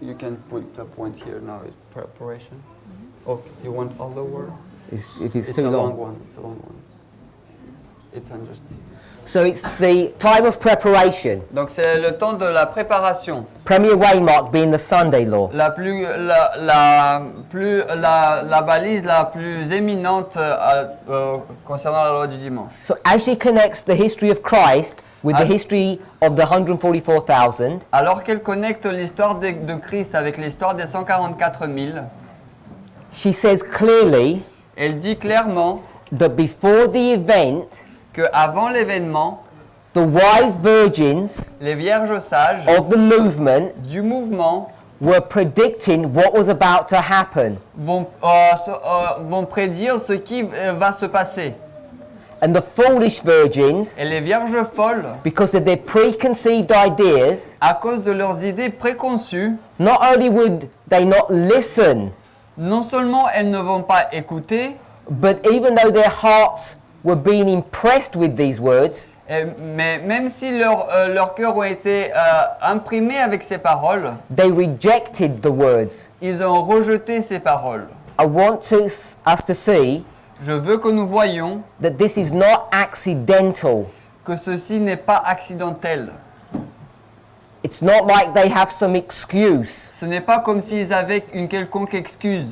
You can put the point here now, is preparation. Oh, you want all the word? If it's It's too a long long. one, it's a long one. It's understood. So it's the time of preparation. Donc c'est le temps de la préparation. Premier waymark being the Sunday law. La balise la plus éminente concernant la loi du dimanche. So as she connects the history of Christ with the history of the 144,000, Alors qu'elle connecte l'histoire de Christ avec l'histoire des 144 000, she says clearly elle dit clairement that before the event, qu'avant l'événement, the wise virgins les vierges sages of the movement du mouvement were predicting what was about to happen. vont prédire ce qui va se passer. And the foolish virgins, Et les vierges folles, because of their preconceived ideas, à cause de leurs idées préconçues, not only would they not listen, non seulement elles ne vont pas écouter, but even though their hearts were being impressed with these words, mais même si leur cœur ont été imprimés avec ces paroles, they rejected the words. ils ont rejeté ces paroles. I want us to see Je veux que nous voyions that this is not accidental. que ceci n'est pas accidentel. It's not like they have some excuse. Ce n'est pas comme s'ils avaient une quelconque excuse.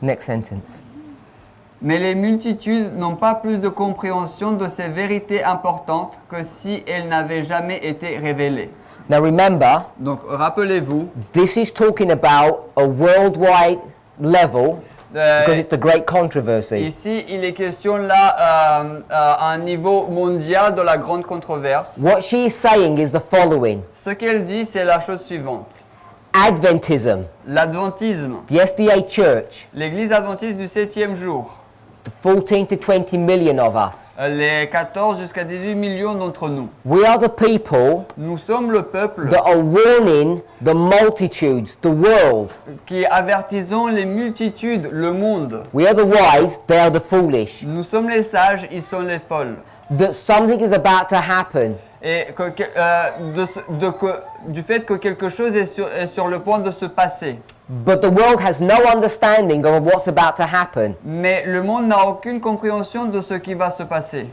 Next sentence. Mais les multitudes n'ont pas plus de compréhension de ces vérités importantes que si elles n'avaient jamais été révélées. Now remember, Donc rappelez-vous, this is talking about a worldwide level because it's the great controversy. ici il est question là à un niveau mondial de la grande controverse. What she is saying is the following. Ce qu'elle dit, c'est la chose suivante. Adventism, L'adventisme, the SDA Church, l'église adventiste du 7e jour, the 14 to 20 million of us, les 14 jusqu'à 18 millions d'entre nous. we are the people Nous sommes le peuple that are warning the multitudes, the world. qui avertissons les multitudes, le monde. We are the wise, they are the foolish. Nous sommes les sages, ils sont les folles. That something is about to happen. Et du fait que quelque chose est sur le point de se passer. But the world has no understanding of what's about to happen. Mais le monde n'a aucune compréhension de ce qui va se passer.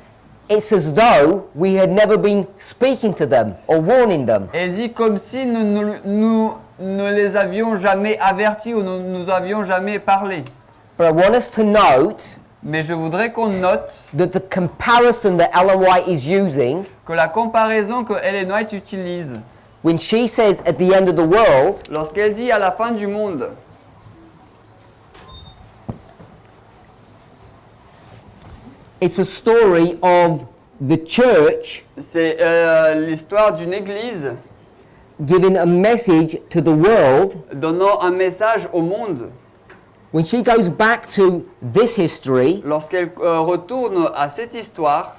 It's as though we had never been speaking to them or warning them. Elle dit comme si nous ne les avions jamais avertis ou nous avions jamais parlé. But I want us to note Mais je voudrais qu'on note that the comparison that Ellen White is using que la comparaison que Ellen White utilise when she says at the end of the world, lorsqu'elle dit à la fin du monde, it's a story of the church c'est l'histoire d'une église giving a message to the world donnant un message au monde when she goes back to this history, lorsqu'elle retourne à cette histoire,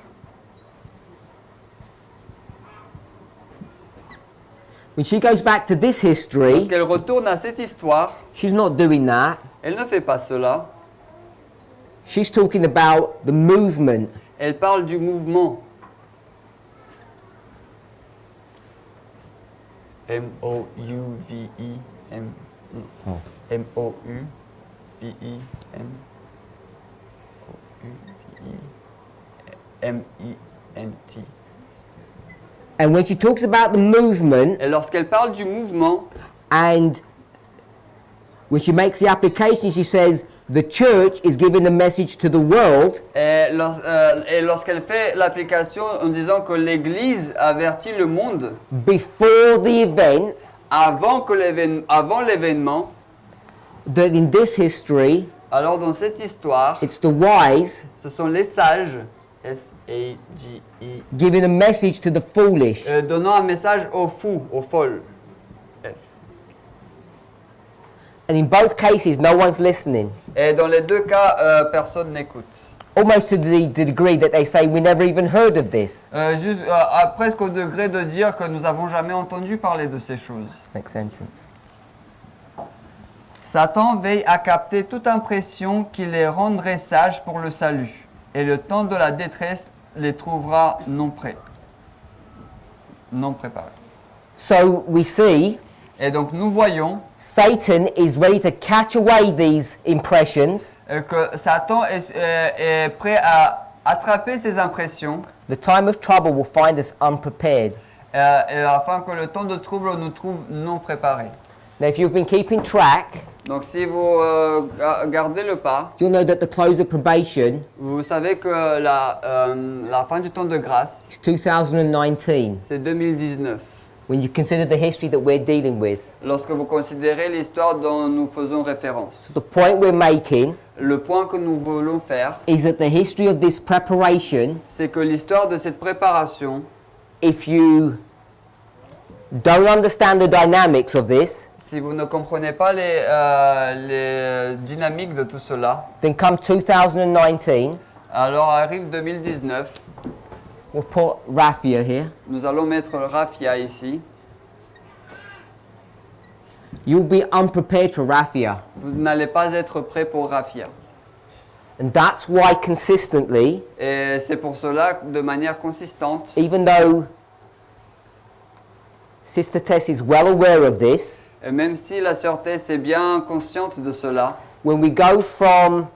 lorsqu'elle retourne à cette histoire, she's not doing that. elle ne fait pas cela. She's talking about the movement. Elle parle du mouvement. M-O-U-V-I-M. Oh. M-O-U-V-I-M-O-U-V-I-M-I-N-T. And when she talks about the movement, Et lorsqu'elle parle du mouvement, and when she makes the application, she says the church is giving a message to the world. et lorsqu'elle fait l'application en disant que l'Église avertit le monde Before the event, avant l'événement, that in this history, alors dans cette histoire, it's the wise ce sont les sages, S-A-G-E, giving a message to the foolish. donnant un message aux fous, aux folles. F. And in both cases, no one's listening. Et dans les deux cas, personne n'écoute. Almost to the degree that they say, we never even heard of this. Presque au degré de dire que nous n'avons jamais entendu parler de ces choses. Next sentence. Satan veille à capter toute impression qui les rendrait sages pour le salut, et le temps de la détresse les trouvera non prêts, non préparés. So we see Et donc nous voyons Satan is ready to catch away these impressions. que Satan est prêt à attraper ces impressions, The time of trouble will find us unprepared. et afin que le temps de trouble nous trouve non préparés. Now, if you've been keeping track, Donc si vous gardez le pas, you'll know that the close of probation vous savez que la fin du temps de grâce, is 2019. c'est 2019. When you consider the history that we're dealing with, Lorsque vous considérez l'histoire dont nous faisons référence. the point we're making Le point que nous voulons faire, is that the history of this preparation, c'est que l'histoire de cette préparation, if you don't understand the dynamics of this, si vous ne comprenez pas les dynamiques de tout cela, then come 2019, alors arrive 2019, we'll put Raffia here, nous allons mettre Raffia ici. you'll be unprepared for Raffia. Vous n'allez pas être prêt pour Raffia. And that's why consistently, Et c'est pour cela, de manière consistante, even though Sister Tess is well aware of this, et même si la sœur Tess est bien consciente de cela, when we go from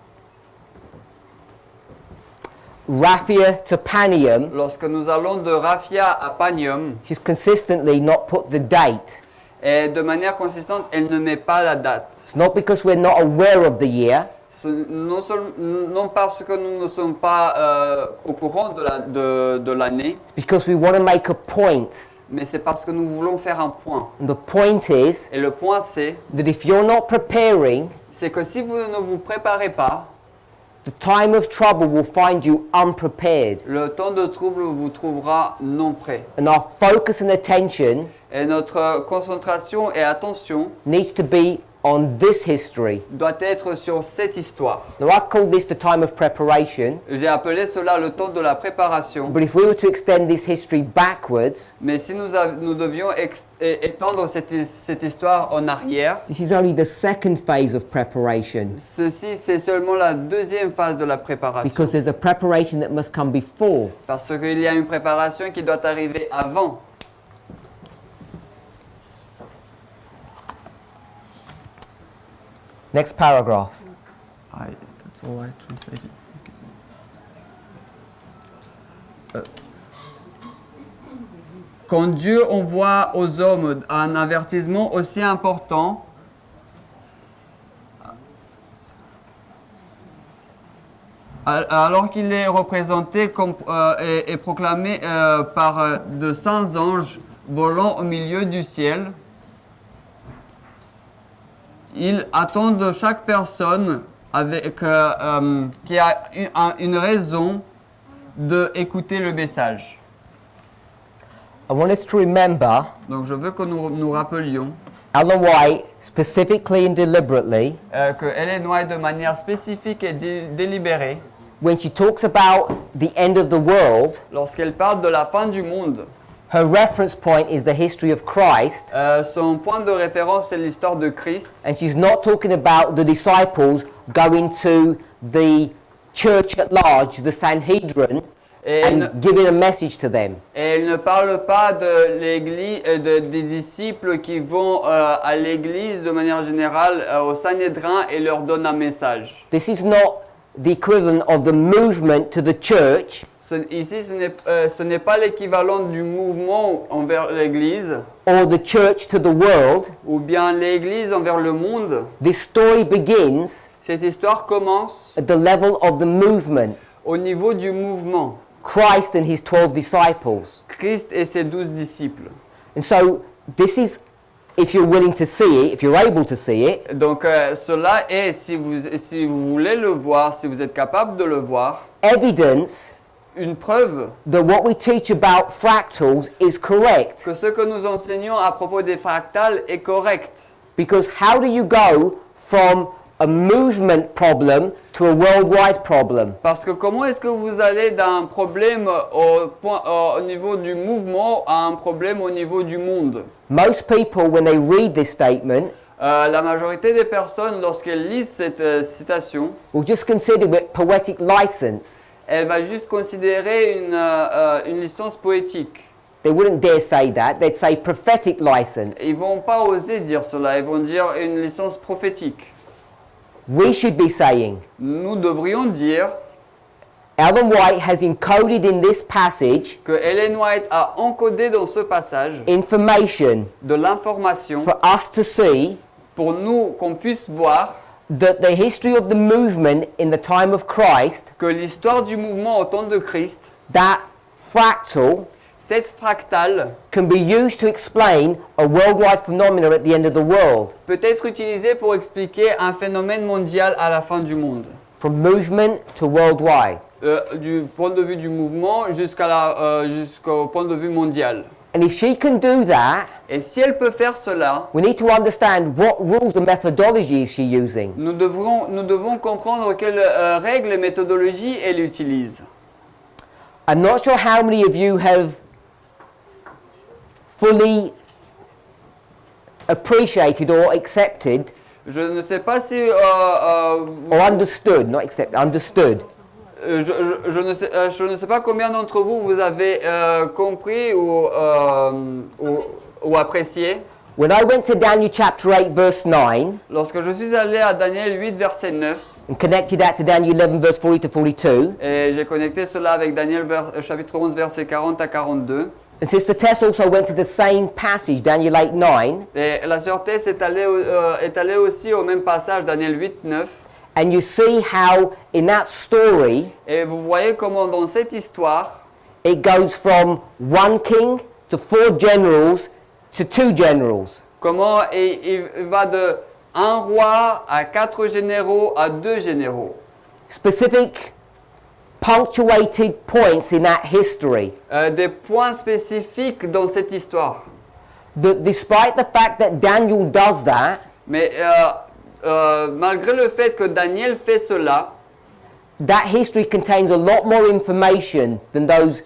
Raffia to Panium, lorsque nous allons de Raffia à Panium, she's consistently not put the date. et de manière consistante, elle ne met pas la date. It's not because we're not aware of the year, Non parce que nous ne sommes pas au courant de l'année, because we want to make a point. mais c'est parce que nous voulons faire un point. And the point is Et le point c'est that if you're not preparing, que si vous ne vous préparez pas, the time of trouble will find you unprepared. le temps de trouble vous trouvera non prêt. And our focus and attention Et notre concentration et attention needs to be on this history. doit être sur cette histoire. Now, I've called this the time of preparation, J'ai appelé cela le temps de la préparation. but if we were to extend this history backwards, Mais si nous devions étendre cette histoire en arrière, this is only the second phase of preparation, ceci c'est seulement la deuxième phase de la préparation. because there's a preparation that must come before. Parce qu'il y a une préparation qui doit arriver avant. Next paragraph. That's all I translated. Quand Dieu envoie aux hommes un avertissement aussi important, alors qu'il est représenté et proclamé par de saints anges volant au milieu du ciel, il attend de chaque personne qui a une raison d'écouter le message. I want us to remember Donc je veux que nous nous rappelions Ellen White, specifically and deliberately, que Ellen White, de manière spécifique et délibérée, when she talks about the end of the world, lorsqu'elle parle de la fin du monde, her reference point is the history of Christ, son point de référence c'est l'histoire de Christ. and she's not talking about the disciples going to the church at large, the Sanhedrin, Et and giving a message to them. elle ne parle pas de l'église, des disciples qui vont à l'église de manière générale au Sanhédrin et leur donnent un message. This is not the equivalent of the movement to the church, Ici, ce n'est pas l'équivalent du mouvement envers l'église or the church to the world. ou bien l'église envers le monde. This story begins Cette histoire commence at the level of the movement. au niveau du mouvement. Christ and his 12 disciples. Christ et ses 12 disciples. And so this is, if you're willing to see it, if you're able to see it, Donc cela est, si vous voulez le voir, si vous êtes capable de le voir, evidence une preuve that what we teach about fractals is correct. que ce que nous enseignons à propos des fractales est correct. Because how do you go from a movement problem to a worldwide problem? Parce que comment est-ce que vous allez d'un problème au niveau du mouvement à un problème au niveau du monde? Most people, when they read this statement, La majorité des personnes, lorsqu'elles lisent cette citation, will just consider it poetic license. elle va juste considérer une licence poétique. They wouldn't dare say that. They'd say prophetic license. Ils vont pas oser dire cela, ils vont dire une licence prophétique. We should be saying, Nous devrions dire Ellen White has encoded in this passage que Ellen White a encodé dans ce passage information de l'information for us to see pour nous qu'on puisse voir that the history of the movement in the time of Christ, que l'histoire du mouvement au temps de Christ, that fractal, cette fractale, can be used to explain a worldwide phenomenon at the end of the world. peut être utilisée pour expliquer un phénomène mondial à la fin du monde. From movement to worldwide. Du point de vue du mouvement jusqu'au point de vue mondial. And if she can do that, Et si elle peut faire cela, we need to understand what rules and methodology is she using. nous devons comprendre quelles règles et méthodologies elle utilise. I'm not sure how many of you have fully appreciated or accepted Je ne sais pas si or understood, not accepted, understood je ne sais pas combien d'entre vous avez compris ou apprécié. when I went to Daniel chapter 8 verse 9 Lorsque je suis allé à Daniel 8 verset 9 and connected that to Daniel 11 verse 40 to 42, et j'ai connecté cela avec Daniel chapitre 11 verset 40 à 42. and Sister Tess also went to the same passage, Daniel 8 9, Et la sœur Tess est allée aussi au même passage, Daniel 8, 9. and you see how in that story Et vous voyez comment dans cette histoire, it goes from one king to 4 generals to 2 generals. comment il va de un roi à 4 généraux à 2 généraux. Specific punctuated points in that history. Des points spécifiques dans cette histoire. That despite the fact that Daniel does that, Mais malgré le fait que Daniel fait cela, that history contains a lot more information than those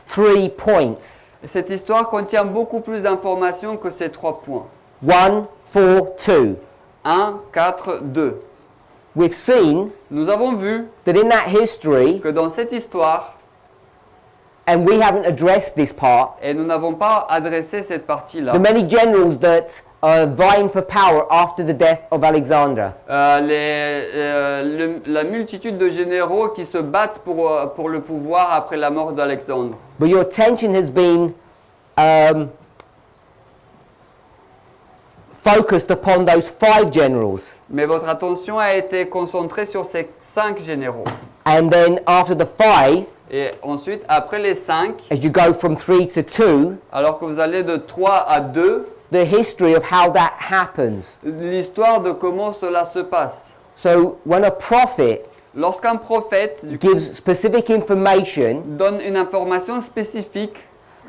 3 points. cette histoire contient beaucoup plus d'informations que ces 3 points. 1, 4, 2. 1, 4, 2. We've seen Nous avons vu that in that history, que dans cette histoire, and we haven't addressed this part, et nous n'avons pas adressé cette partie-là, the many generals that are vying for power after the death of Alexander. la multitude de généraux qui se battent pour le pouvoir après la mort d'Alexandre. But your attention has been focused upon those 5 generals. Mais votre attention a été concentrée sur ces 5 généraux. And then after the 5, Et ensuite, après les 5, as you go from 3 to 2, alors que vous allez de 3 à 2, the history of how that happens. l'histoire de comment cela se passe. So when a prophet Lorsqu'un prophète gives specific information, donne une information spécifique,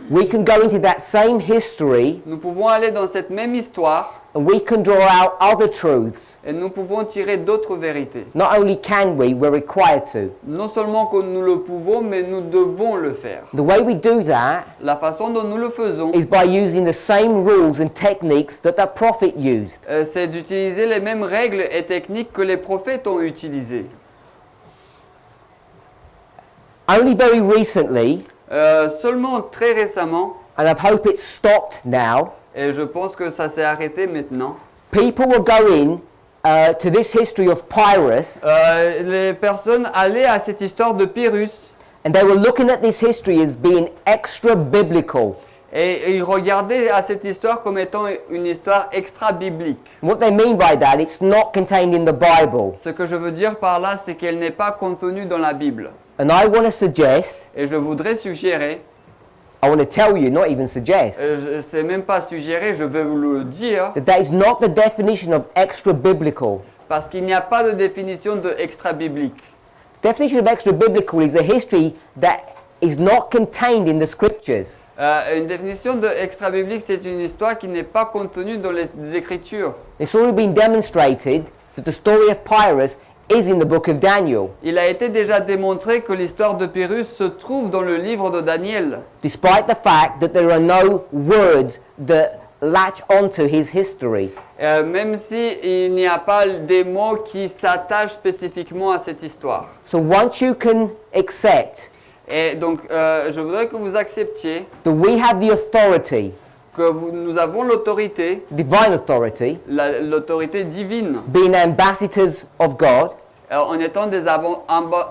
we can go into that same history nous pouvons aller dans cette même histoire and we can draw out other truths. et nous pouvons tirer d'autres vérités. Not only can we, we're required to. Non seulement que nous le pouvons, mais nous devons le faire. The way we do that La façon dont nous le faisons, is by using the same rules and techniques that the prophet used. c'est d'utiliser les mêmes règles et techniques que les prophètes ont utilisées. Only very recently, Seulement très récemment, and I hope it's stopped now, et je pense que ça s'est arrêté maintenant, people were going to this history of Pyrrhus, les personnes allaient à cette histoire de Pyrrhus and they were looking at this history as being extra biblical. et ils regardaient à cette histoire comme étant une histoire extra-biblique. What they mean by that, it's not contained in the Bible. Ce que je veux dire par là, c'est qu'elle n'est pas contenue dans la Bible. And I want to suggest, Et je voudrais suggérer, I want to tell you, not even suggest, c'est même pas suggérer, je vais vous le dire, that is not the definition of extra biblical. parce qu'il n'y a pas de définition de extra-biblique. Definition of extra biblical is a history that is not contained in the scriptures. Une définition de extra-biblique, c'est une histoire qui n'est pas contenue dans les Écritures. It's already been demonstrated that the story of Pyrrhus is in the book of Daniel, Il a été déjà démontré que l'histoire de Pyrrhus se trouve dans le livre de Daniel, despite the fact that there are no words that latch onto his history. même si il n'y a pas des mots qui s'attachent spécifiquement à cette histoire. So once you can accept Et donc, je voudrais que vous acceptiez that we have the authority, que nous avons l'autorité, divine authority, l'autorité divine, being ambassadors of God, en étant des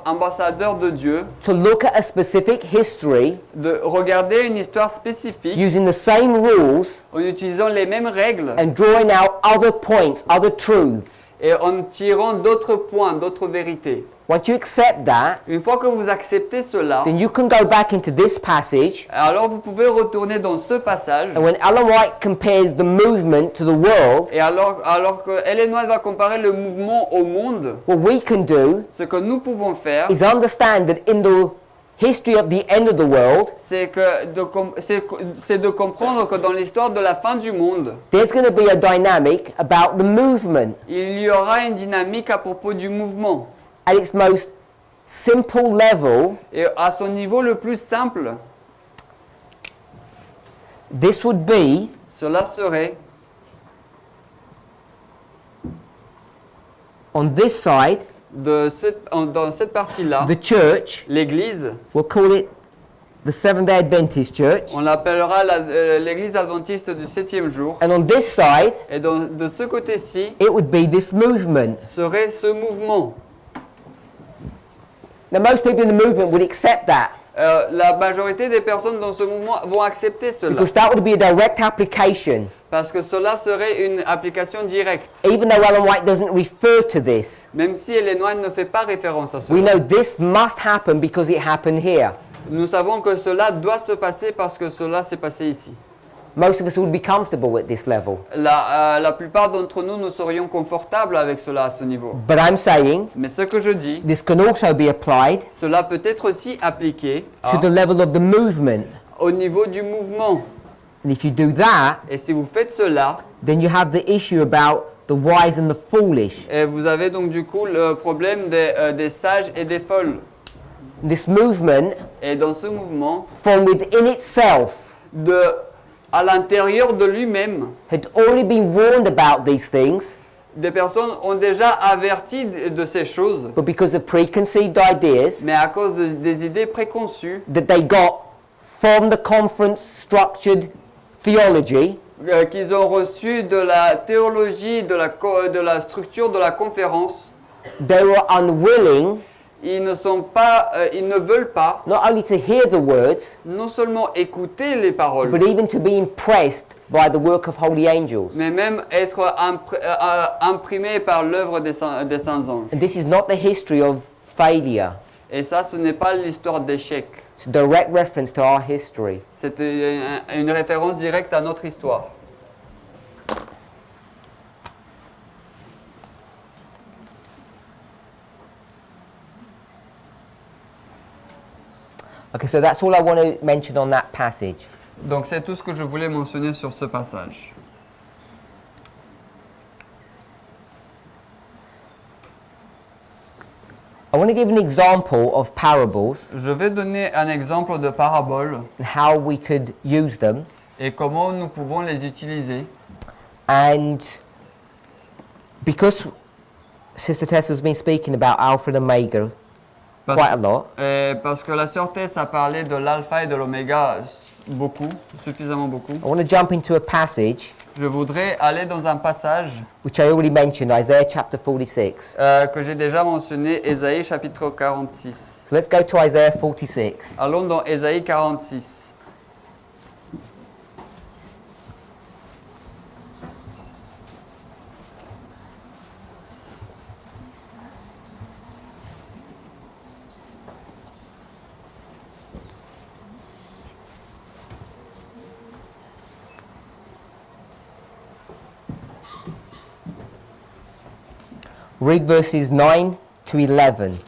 ambassadeurs de Dieu, to look at a specific history de regarder une histoire spécifique using the same rules en utilisant les mêmes règles and drawing out other points, other truths. et en tirant d'autres points, d'autres vérités. Once you accept that, Une fois que vous acceptez cela, then you can go back into this passage, alors vous pouvez retourner dans ce passage. and when Ellen White compares the movement to the world, Et alors que Ellen White va comparer le mouvement au monde, what we can do ce que nous pouvons faire, is understand that in the history of the end of the world, c'est de comprendre que dans l'histoire de la fin du monde, there's going to be a dynamic about the movement. il y aura une dynamique à propos du mouvement. At its most simple level, Et à son niveau le plus simple, this would be cela serait, on this side, dans cette partie-là, the church, l'Église, we'll call it the Seventh-day Adventist Church, on l'appellera l'Église adventiste du 7e jour, and on this side, et de ce côté-ci it would be this movement. serait ce mouvement. Now, most people in the movement would accept that La majorité des personnes dans ce mouvement vont accepter cela, because that would be a direct application. parce que cela serait une application directe. Even though Ellen White doesn't refer to this, Même si Ellen White ne fait pas référence à we cela. know this must happen because it happened here. Nous savons que cela doit se passer parce que cela s'est passé ici. Most of us would be comfortable at this level. La plupart d'entre nous, nous serions confortables avec cela à ce niveau. But I'm saying Mais ce que je dis, this can also be applied cela peut être aussi appliqué to the level of the movement. au niveau du mouvement. And if you do that, Et si vous faites cela, then you have the issue about the wise and the foolish. et vous avez donc du coup le problème des sages et des folles. This movement, Et dans ce mouvement, from within itself, à l'intérieur de lui-même, had already been warned about these things, des personnes ont déjà averti de ces choses, but because of preconceived ideas mais à cause des idées préconçues that they got from the conference structured theology, qu'ils ont reçues de la théologie, de la structure de la conférence, they were unwilling ils ne veulent pas not only to hear the words, non seulement écouter les paroles, but even to be impressed by the work of holy angels. mais même être imprimés par l'œuvre des saints anges. And this is not the history of failure. Et ça, ce n'est pas l'histoire d'échec. It's a direct reference to our history. C'est une référence directe à notre histoire. Okay, so that's all I want to mention on that passage. Donc c'est tout ce que je voulais mentionner sur ce passage. I want to give an example of parables Je vais donner un exemple de parabole and how we could use them. et comment nous pouvons les utiliser. And because Sister Tess has been speaking about Alpha and Omega Parce, quite a lot, parce que la sœur Tess a parlé de l'alpha et de l'oméga beaucoup, suffisamment beaucoup. I want to jump into a passage Je voudrais aller dans un passage which I already mentioned, Isaiah chapter 46. que j'ai déjà mentionné, Ésaïe chapitre 46. So let's go to Isaiah 46. Allons dans Ésaïe 46. Read verses 9 to 11.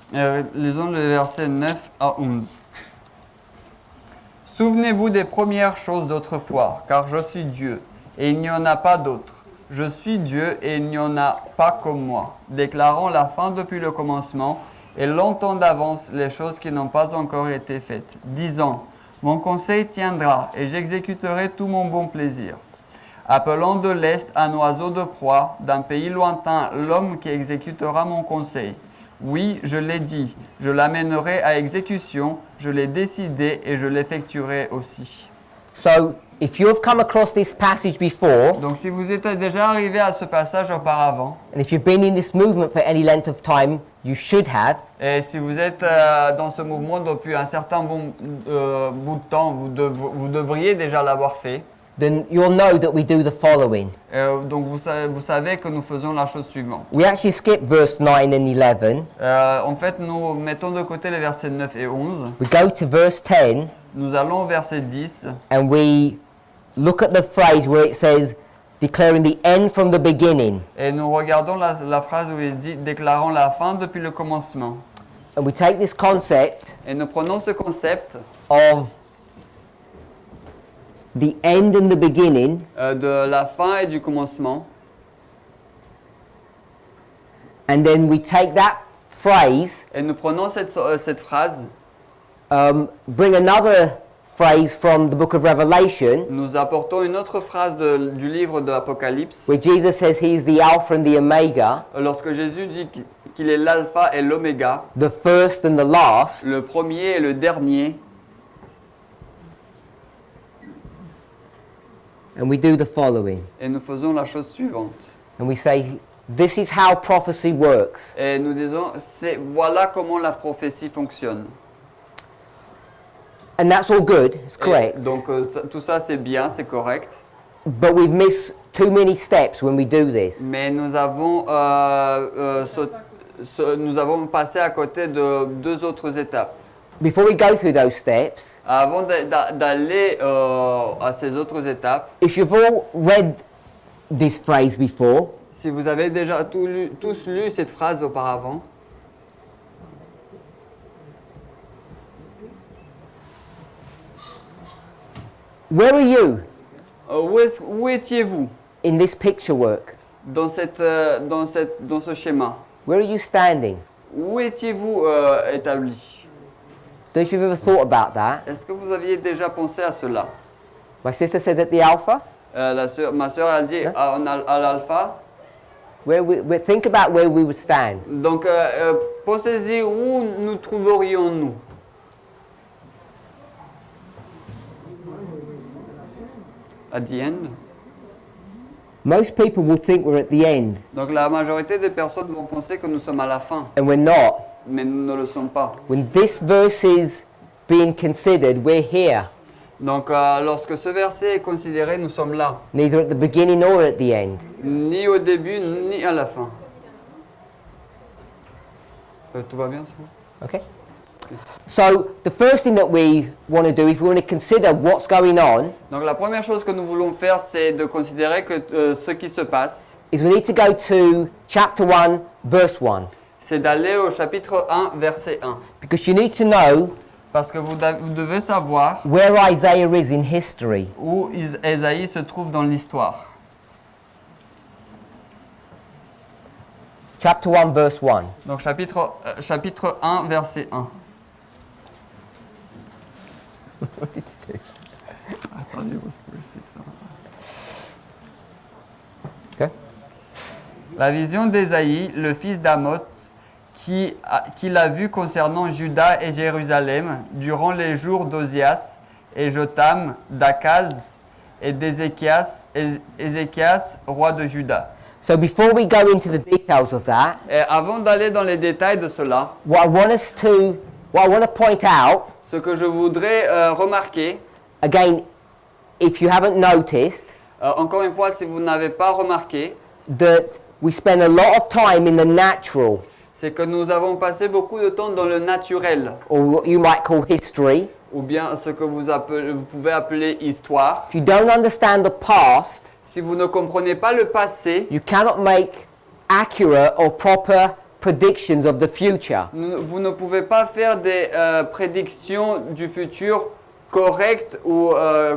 Lisons le verset 9 à 11. Souvenez-vous des premières choses d'autrefois, car je suis Dieu, et il n'y en a pas d'autre. Je suis Dieu, et il n'y en a pas comme moi, déclarant la fin depuis le commencement, et longtemps d'avance les choses qui n'ont pas encore été faites, disant, mon conseil tiendra, et j'exécuterai tout mon bon plaisir. Appelant de l'Est un oiseau de proie, d'un pays lointain l'homme qui exécutera mon conseil. Oui, je l'ai dit, je l'amènerai à exécution, je l'ai décidé et je l'effectuerai aussi. So, if you have come across this passage before, Donc si vous êtes déjà arrivé à ce passage auparavant, and if you've been in this movement for any length of time, you should have, et si vous êtes dans ce mouvement depuis un certain bout de temps, vous devriez déjà l'avoir fait. then you'll know that we do the following. Donc vous savez que nous faisons la chose suivante. We actually skip verse 9 and 11. En fait, nous mettons de côté les versets 9 et 11. We go to verse 10 Nous allons au verset 10 and we look at the phrase where it says, declaring the end from the beginning. et nous regardons la phrase où il dit « déclarant la fin depuis le commencement ». And we take this concept Et nous prenons ce concept of the end and the beginning, de la fin et du commencement, and then we take that phrase, et nous prenons cette phrase, bring another phrase from the book of Revelation, nous apportons une autre phrase du livre de l'Apocalypse, where Jesus says he is the Alpha and the Omega, lorsque Jésus dit qu'il est l'alpha et l'oméga, the first and the last, le premier et le dernier, and we do the following. et nous faisons la chose suivante. And we say, this is how prophecy works. Et nous disons, voilà comment la prophétie fonctionne. And that's all good, it's Et correct. donc tout ça c'est bien, c'est correct. But we've missed too many steps when we do this. Mais nous avons passé à côté de deux autres étapes. Before we go through those steps, Avant d'aller à ces autres étapes, if you've all read this phrase before, si vous avez déjà tous lu cette phrase auparavant, where are you où étiez-vous in this picture work? dans ce schéma? Where are you standing? Où étiez-vous établi? Don't you have ever thought about that? Est-ce que vous aviez déjà pensé à cela? My sister said at the Alpha. Ma sœur a dit à l'alpha. Think about where we would stand. Donc, pensez-y où nous trouverions-nous? At the end. Most people will think we're at the end, Donc, la majorité des personnes vont penser que nous sommes à la fin, and we're not. mais nous ne le sommes pas. When this verse is being considered, we're here, Donc, lorsque ce verset est considéré, nous sommes là, neither at the beginning or at the end. ni au début, ni à la fin. Tout va bien, c'est bon? Okay? So, the first thing that we want to do, if we want to consider what's going on, Donc, la première chose que nous voulons faire, c'est de considérer que ce qui se passe, is we need to go to chapter 1, verse 1. c'est d'aller au chapitre 1, verset 1. Because you need to know Parce que vous devez savoir where Isaiah is in history. où Ésaïe se trouve dans l'histoire. Chapter 1, verse 1. Donc chapitre 1, verset 1. Attendez, Okay. La vision d'Ésaïe, le fils d'Amoth, qu'il a vu concernant Juda et Jérusalem durant les jours d'Osias et Jotham, d'Akaz et d'Ézéchias, roi de Juda. So before we go into the details of that, Et avant d'aller dans les détails de cela, what I want to point out, ce que je voudrais remarquer, again, if you haven't noticed, encore une fois, si vous n'avez pas remarqué, that we spend a lot of time in the natural, c'est que nous avons passé beaucoup de temps dans le naturel, or what you might call history. ou bien ce que vous pouvez appeler histoire. If you don't understand the past, Si vous ne comprenez pas le passé, you cannot make accurate or proper predictions of the future. vous ne pouvez pas faire des prédictions du futur correctes ou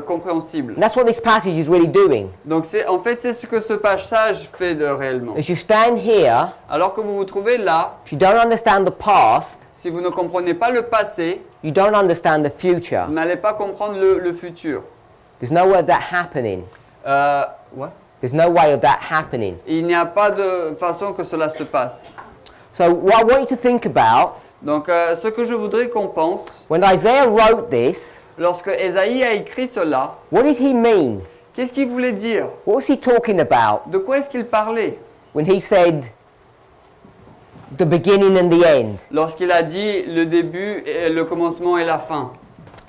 compréhensibles. And that's what this passage is really doing. Donc en fait, c'est ce que ce passage fait réellement. As you stand here, Alors que vous vous trouvez là, if you don't understand the past, si vous ne comprenez pas le passé, you don't understand the future. vous n'allez pas comprendre le futur. There's no way of that happening. What? There's no way of that happening. Il n'y a pas de façon que cela se passe. So what I want you to think about, Donc ce que je voudrais qu'on pense, when Isaiah wrote this, lorsque Ésaïe a écrit cela, what did he mean? qu'est-ce qu'il voulait dire? What was he talking about De quoi est-ce qu'il parlait? when he said the beginning and the end? Lorsqu'il a dit le début, et le commencement et la fin.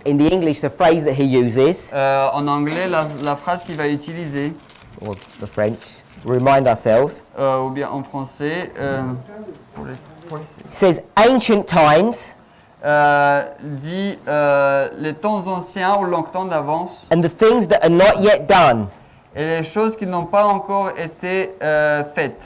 In the English, the phrase that he uses, En anglais, la phrase qu'il va utiliser, or the French, remind ourselves, ou bien en français, he says ancient times dit les temps anciens ou longtemps d'avance and the things that are not yet done. et les choses qui n'ont pas encore été faites.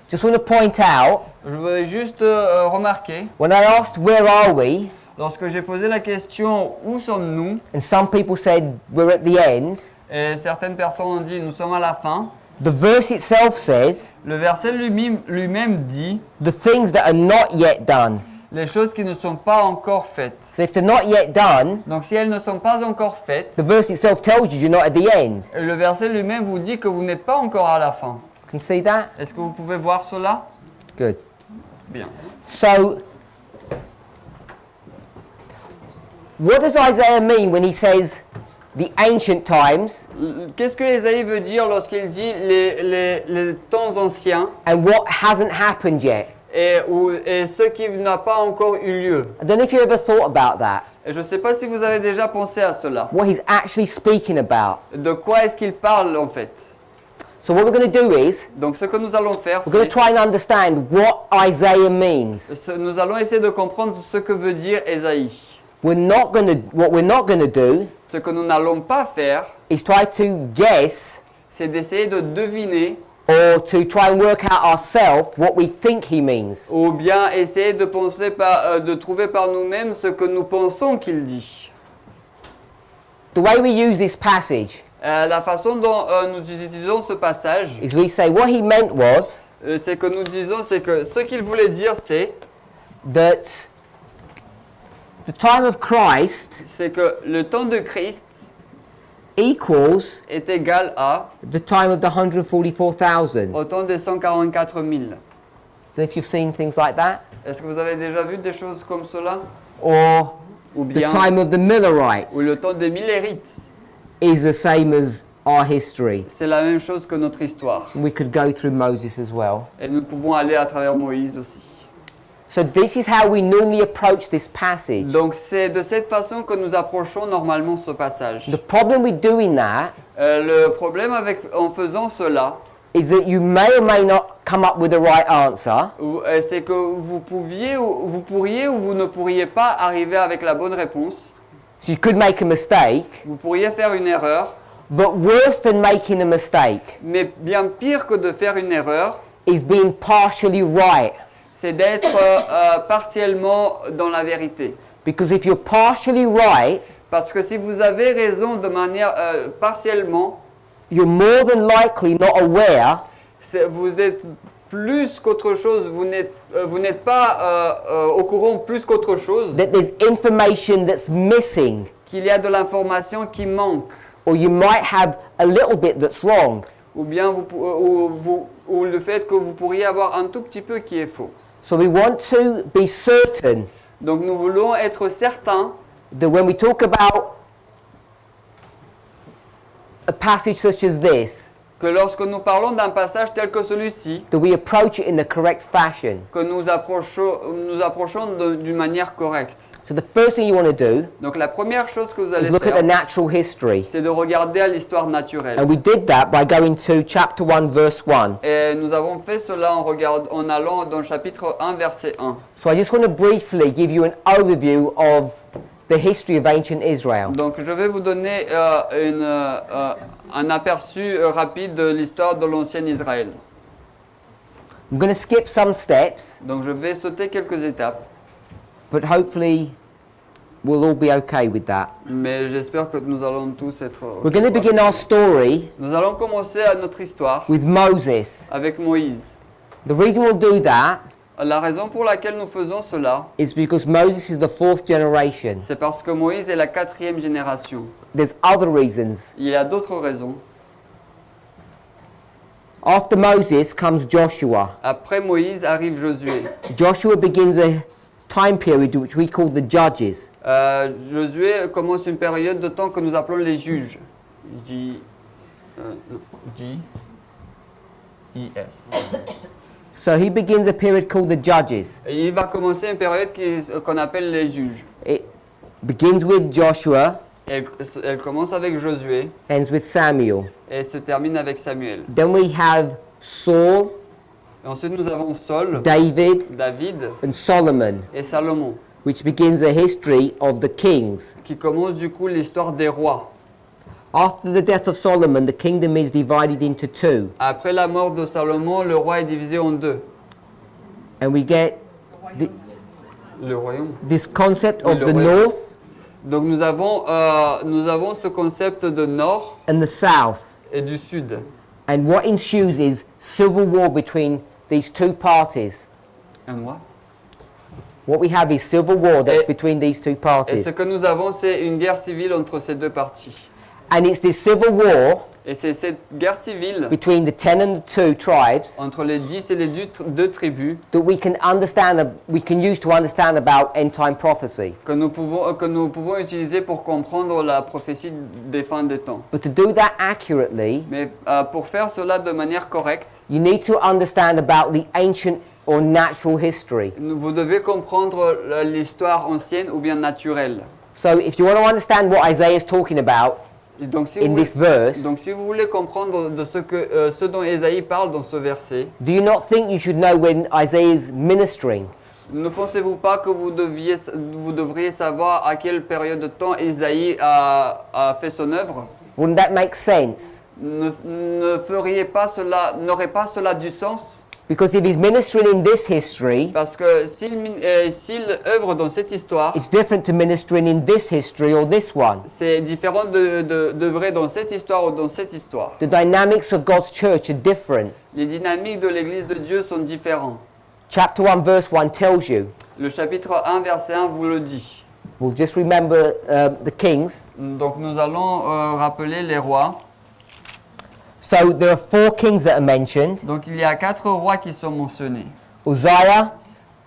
Just want to point out, Je voudrais juste remarquer, when I asked where are we, lorsque j'ai posé la question où sommes-nous, and some people said we're at the end, et certaines personnes ont dit nous sommes à la fin, the verse itself says le verset lui-même dit the things that are not yet done. les choses qui ne sont pas encore faites. So if they're not yet done, Donc si elles ne sont pas encore faites, the verse itself tells you you're not at the end. le verset lui-même vous dit que vous n'êtes pas encore à la fin. Can you see that? Est-ce que vous pouvez voir cela? Good. Bien. So, what does Isaiah mean when he says the ancient times Qu'est-ce que Ésaïe veut dire lorsqu'il dit les temps anciens and what hasn't happened yet? et ce qui n'a pas encore eu lieu? I don't know if you ever thought about that. Et je ne sais pas si vous avez déjà pensé à cela. What he's actually speaking about. De quoi est-ce qu'il parle en fait? So what we're going to do is Donc ce que nous allons faire, we're going to try and understand what Isaiah means. nous allons essayer de comprendre ce que veut dire Ésaïe. What we're not going to do Ce que nous n'allons pas faire, is try to guess c'est d'essayer de deviner or to try and work out ourselves what we think he means. ou bien essayer de penser de trouver par nous-mêmes ce que nous pensons qu'il dit. The way we use this passage La façon dont nous utilisons ce passage, is we say what he meant was c'est que nous disons, c'est que ce qu'il voulait dire, c'est that the time of Christ que le temps de Christ equals est égal à the time of the 144,000. au temps des 144 000. So if you've seen things like that, Est-ce que vous avez déjà vu des choses comme cela? or Ou the bien time of the Millerites ou le temps des Millérites? is the same as our history. C'est la même chose que notre histoire. We could go through Moses as well. Et nous pouvons aller à travers Moïse aussi. So this is how we normally approach this passage. Donc c'est de cette façon que nous approchons normalement ce passage. The problem with doing that Le problème en faisant cela, is that you may or may not come up with the right answer, c'est que vous pourriez ou vous ne pourriez pas arriver avec la bonne réponse. so you could make a mistake, Vous pourriez faire une erreur, but worse than making a mistake mais bien pire que de faire une erreur, is being partially right. c'est d'être partiellement dans la vérité. Because if you're partially right, Parce que si vous avez raison de manière partiellement, you're more than likely not aware vous êtes plus qu'autre chose, vous n'êtes pas au courant plus qu'autre chose, that there's information that's missing, qu'il y a de l'information qui manque, or you might have a little bit that's wrong. ou bien ou le fait que vous pourriez avoir un tout petit peu qui est faux. So we want to be certain Donc nous voulons être certains that when we talk about a passage such as this, que lorsque nous parlons d'un passage tel que celui-ci, that we approach it in the correct fashion. que nous approchons d'une manière correcte. So the first thing you want to do Donc la première chose que vous is allez look at the faire, natural history. c'est de regarder à l'histoire naturelle. And we did that by going to chapter 1, verse 1. Et nous avons fait cela en allant dans le chapitre 1, verset 1. So I just want to briefly give you an overview of the history of ancient Israel. Donc je vais vous donner un aperçu rapide de l'histoire de l'ancien Israël. I'm going to skip some steps, Donc je vais sauter quelques étapes, but hopefully we'll all be okay with that. mais j'espère que nous allons tous être... We're going to begin our story Nous allons commencer à notre histoire with Moses. avec Moïse. The reason we'll do that La raison pour laquelle nous faisons cela, is because Moses is the fourth generation. c'est parce que Moïse est la 4e génération. There's other reasons. Il y a d'autres raisons. After Moses comes Joshua. Après Moïse arrive Josué. Joshua begins a time period which we call the Judges. Josué commence une période de temps que nous appelons les juges. J-I-S. So he begins a period called the Judges. Et il va commencer une période qu'on appelle les juges. It begins with Joshua, Elle commence avec Josué ends with Samuel. et se termine avec Samuel. Then we have Saul, Et ensuite nous avons Saul, David, David and Solomon, et Salomon, which begins a history of the kings. qui commence du coup l'histoire des rois. After the death of Solomon, the kingdom is divided into two, Après la mort de Salomon, le roi est divisé en deux. and we get Le royaume. this concept Oui, of le the royaume. north Donc nous avons ce concept de nord and the south. et du sud. And what ensues is civil war between these two parties. Un what? What we have is civil war that's Et- between these two Et ce parties. que nous avons, c'est une guerre civile entre ces deux parties. And it's this civil war Et c'est cette guerre civile between the 10 and the 2 tribes entre les 10 et les deux tribus that we can use to understand about end time prophecy. que nous pouvons utiliser pour comprendre la prophétie des fins des temps. But to do that accurately, Mais pour faire cela de manière correcte, you need to understand about the ancient or natural history. vous devez comprendre l'histoire ancienne ou bien naturelle. So if you want to understand what Isaiah is talking about Et donc, si in vous, this verse, donc si vous voulez comprendre de ce dont Ésaïe parle dans ce verset, do you not think you should know when Isaiah is ministering? ne pensez-vous pas que vous devriez savoir à quelle période de temps Ésaïe a fait son œuvre? Wouldn't that make sense? N'aurait pas cela du sens? Because if he's ministering in this history, Parce que s'il œuvre dans cette histoire, it's different to ministering in this history or this one. c'est différent d'œuvrer dans cette histoire ou dans cette histoire. The dynamics of God's church are different. Les dynamiques de l'Église de Dieu sont différentes. Chapter 1 verse 1 tells you. Le chapitre 1, verset 1 vous le dit. We'll just remember the kings. Donc nous allons rappeler les rois. So there are 4 kings that are mentioned. Donc il y a 4 rois qui sont mentionnés. Uzziah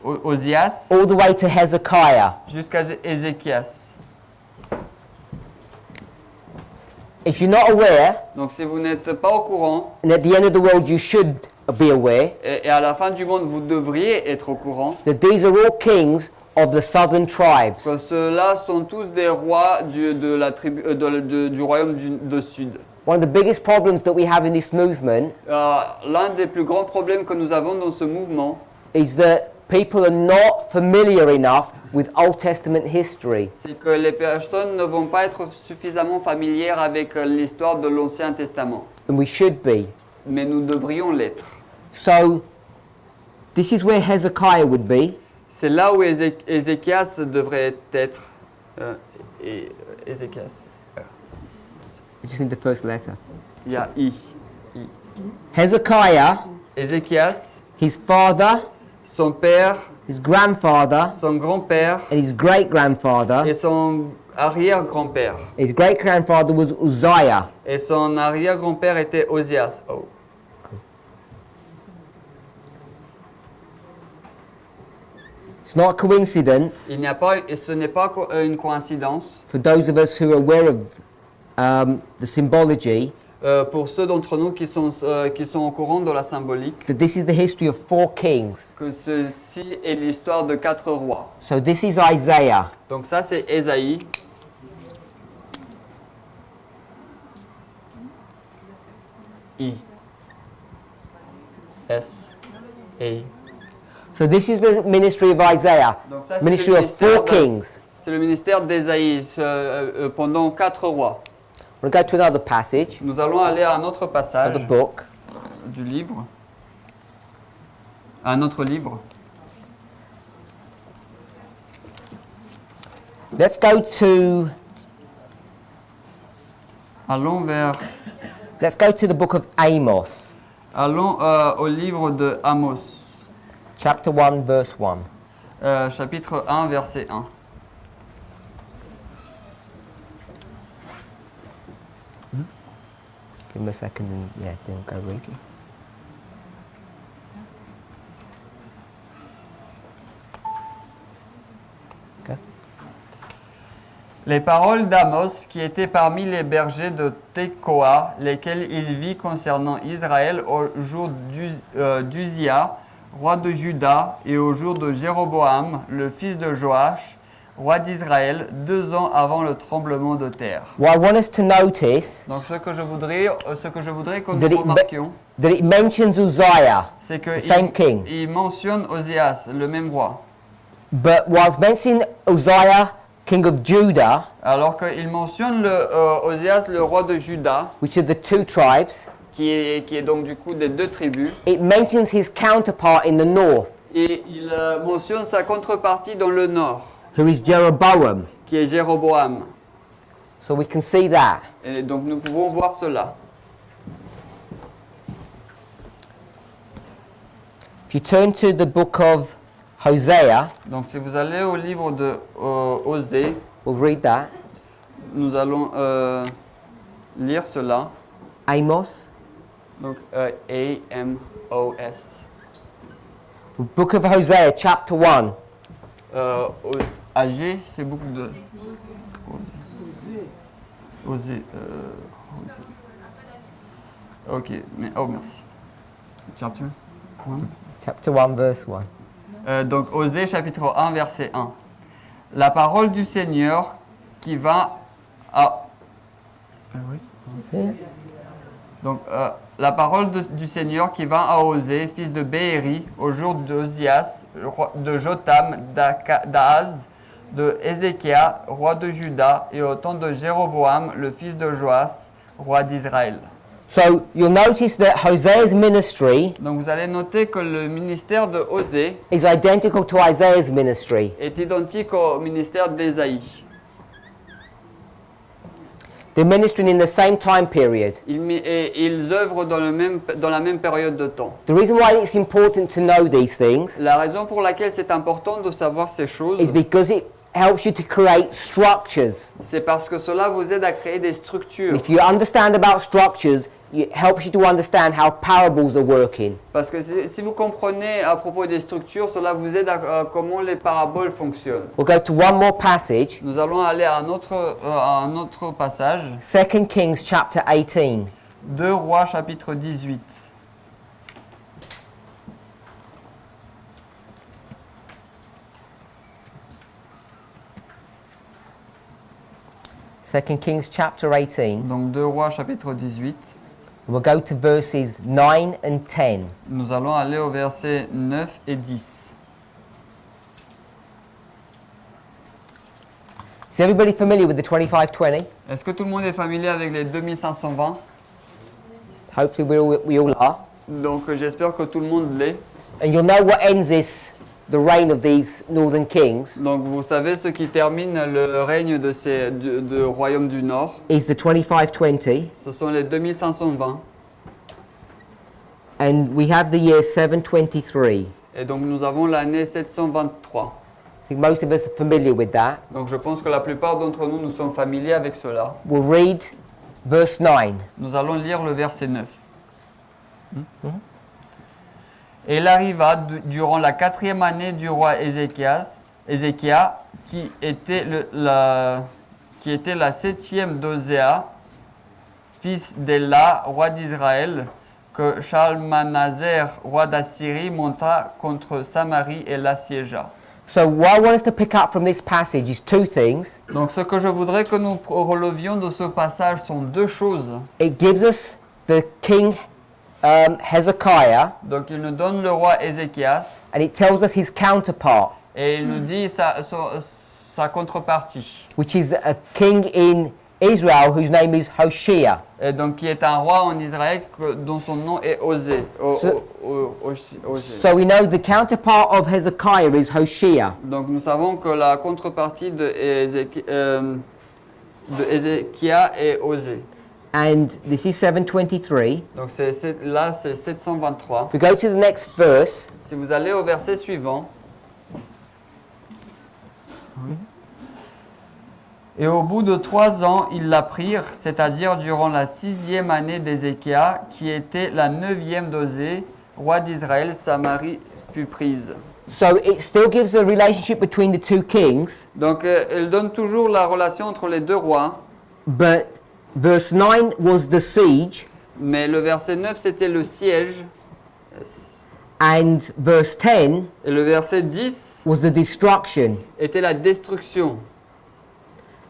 Osias all the way to Hezekiah. jusqu'à Ézéchias. If you're not aware, Donc si vous n'êtes pas au courant, and at the end of the world you should be aware, et à la fin du monde vous devriez être au courant, that these are all kings of the southern tribes. que ceux-là sont tous des rois du royaume du Sud. One of the biggest problems that we have in this movement L'un des plus grands problèmes que nous avons dans ce mouvement, is that people are not familiar enough with Old Testament history. c'est que les personnes ne vont pas être suffisamment familières avec l'histoire de l'Ancien Testament. And we should be. Mais nous devrions l'être. So, this is where Hezekiah would be. C'est là où Ézéchias devrait être. Ézéchias. I just need the first letter. Il y a I. Hezekiah, Ézéchias, his father, son père, his grandfather, son grand-père and his great-grandfather. et son arrière-grand-père. His great-grandfather was Uzziah. Et son arrière-grand-père était Osias. Oh. It's not a coincidence Il n'y a pas, et ce n'est pas une coïncidence. for those of us who are aware of the symbology Pour ceux d'entre nous qui sont au courant de la symbolique, that this is the history of 4 kings. que ceci est l'histoire de 4 rois. So this is Isaiah. Donc ça c'est Ésaïe. I. S. A. So this is the ministry of Isaiah, Donc ça, c'est ministry le of 4 ministère kings. C'est le ministère d'Ésaïe pendant 4 rois. We're going to go to another passage Nous allons aller à un autre of passage the book. du livre. À un autre livre. Let's go to the book of Amos, Allons au livre de Amos, chapter 1, verse 1. chapitre 1, verset 1. Give him a second and then go read it. Okay. Les paroles d'Amos qui étaient parmi les bergers de Tekoa, lesquels il vit concernant Israël au jour d'Uzia, roi de Juda, et au jour de Jéroboam, le fils de Joach, roi d'Israël, 2 ans avant le tremblement de terre. What I want us to notice Donc ce que je voudrais que that nous remarquions, that it mentions Uzziah, c'est the same king. qu'il mentionne Osias, le même roi. But whilst mentioning Uzziah, king of Judah, Alors qu'il mentionne Osias, le roi de Juda, which are the 2 tribes, qui est donc du coup des 2 tribus, it mentions his counterpart in the north, et il mentionne sa contrepartie dans le nord, who is Jeroboam. qui est Jéroboam. So we can see that. Et donc nous pouvons voir cela. If you turn to the book of Hosea, Donc si vous allez au livre de Osée, we'll read that. nous allons lire cela. Amos, Donc A-M-O-S. book of Hosea, chapter 1. AG, c'est beaucoup de... Osée. Ok, mais oh merci. Chapter 1. Chapter 1, verse 1. Donc Osée chapitre 1 verset 1. La parole du Seigneur qui va à... Yeah. Donc la parole du Seigneur qui va à Osée, fils de Béhéri, au jour d'Osias, de Jotam, d'Ahaz, de Ézéchias, roi de Juda, et au temps de Jéroboam, le fils de Joas, roi d'Israël. So you'll notice that Hosea's ministry Donc vous allez noter que le ministère de Osée is identical to Isaiah's ministry. est identique au ministère d'Ésaïe. They're ministering in the same time period. Ils œuvrent dans la même période de temps. The reason why it's important to know these things La raison pour laquelle c'est important de savoir ces choses, is because it helps you to create structures. c'est parce que cela vous aide à créer des structures. If you understand about structures, it helps you to understand how parables are working. Parce que si vous comprenez à propos des structures, cela vous aide à comment les paraboles fonctionnent. We'll go to one more passage, Nous allons aller à un autre passage, 2 Kings chapter 18. 2 Rois chapitre 18. Second Kings chapter 18. Donc 2 Rois chapitre 18. We'll go to verses 9 and 10. Nous allons aller au verset 9 et 10. Is everybody familiar with the 25-20? Est-ce que tout le monde est familier avec les 2520? Hopefully we all are. Donc j'espère que tout le monde l'est. And you'll know what ends this the reign of these northern kings Donc vous savez, ce qui termine le règne de royaume du Nord, is the 2520, ce sont les 2520. and we have the year 723. Et donc nous avons l'année 723. I think most of us are familiar with that. Donc je pense que la plupart d'entre nous, nous sommes familiers avec cela. We'll read verse 9. Nous allons lire le verset 9. Et il arriva durant la 4e année du roi Ézéchias, qui était la 7e d'Oséa, fils d'Éla, roi d'Israël, que Shalmaneser, roi d'Assyrie, monta contre Samarie et l'assiégea. So what I want us to pick up from this passage is two things. Donc ce que je voudrais que nous relevions de ce passage sont deux choses. It gives us the king Hezekiah, Donc il nous donne le roi Ézéchias and it tells us his counterpart, et il nous dit sa contrepartie. which is a king in Israel whose name is Hoshea. Et donc qui est un roi en Israël dont son nom est Osée. So we know the counterpart of Hezekiah is Hoshea. Donc nous savons que la contrepartie de Ézéchias est Osée. And this is 723. Donc là c'est 723. If we go to the next verse, Si vous allez au verset suivant. Et au bout de 3 ans, ils la prirent, c'est-à-dire durant la 6e année d'Ézéchias, qui était la 9e d'Osée, roi d'Israël, Samarie fut prise. so it still gives the relationship between the two kings, Donc elle donne toujours la relation entre les deux rois, but verse 9 was the siege, mais le verset 9 c'était le siège, and verse 10 et le verset 10 was the destruction. était la destruction.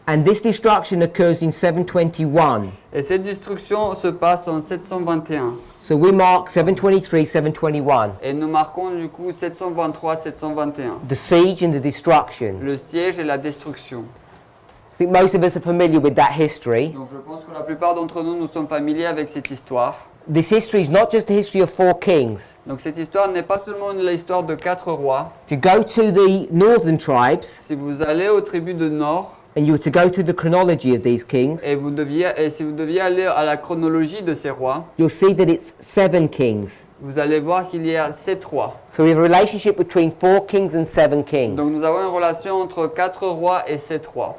And this destruction occurs in 721. Et cette destruction se passe en 721. So we mark 723, 721. Et nous marquons du coup 723-721. The siege and the destruction. Le siège et la destruction. I think most of us are familiar with that history. Donc je pense que la plupart d'entre nous, nous sommes familiers avec cette histoire. This history is not just the history of 4 kings. Donc cette histoire n'est pas seulement l'histoire de 4 rois. If you go to the northern tribes, Si vous allez aux tribus du Nord, and you were to go through the chronology of these kings, et si vous deviez aller à la chronologie de ces rois, you'll see that it's 7 kings. vous allez voir qu'il y a 7 rois. So we have a relationship between 4 kings and 7 kings. Donc nous avons une relation entre 4 rois et 7 rois.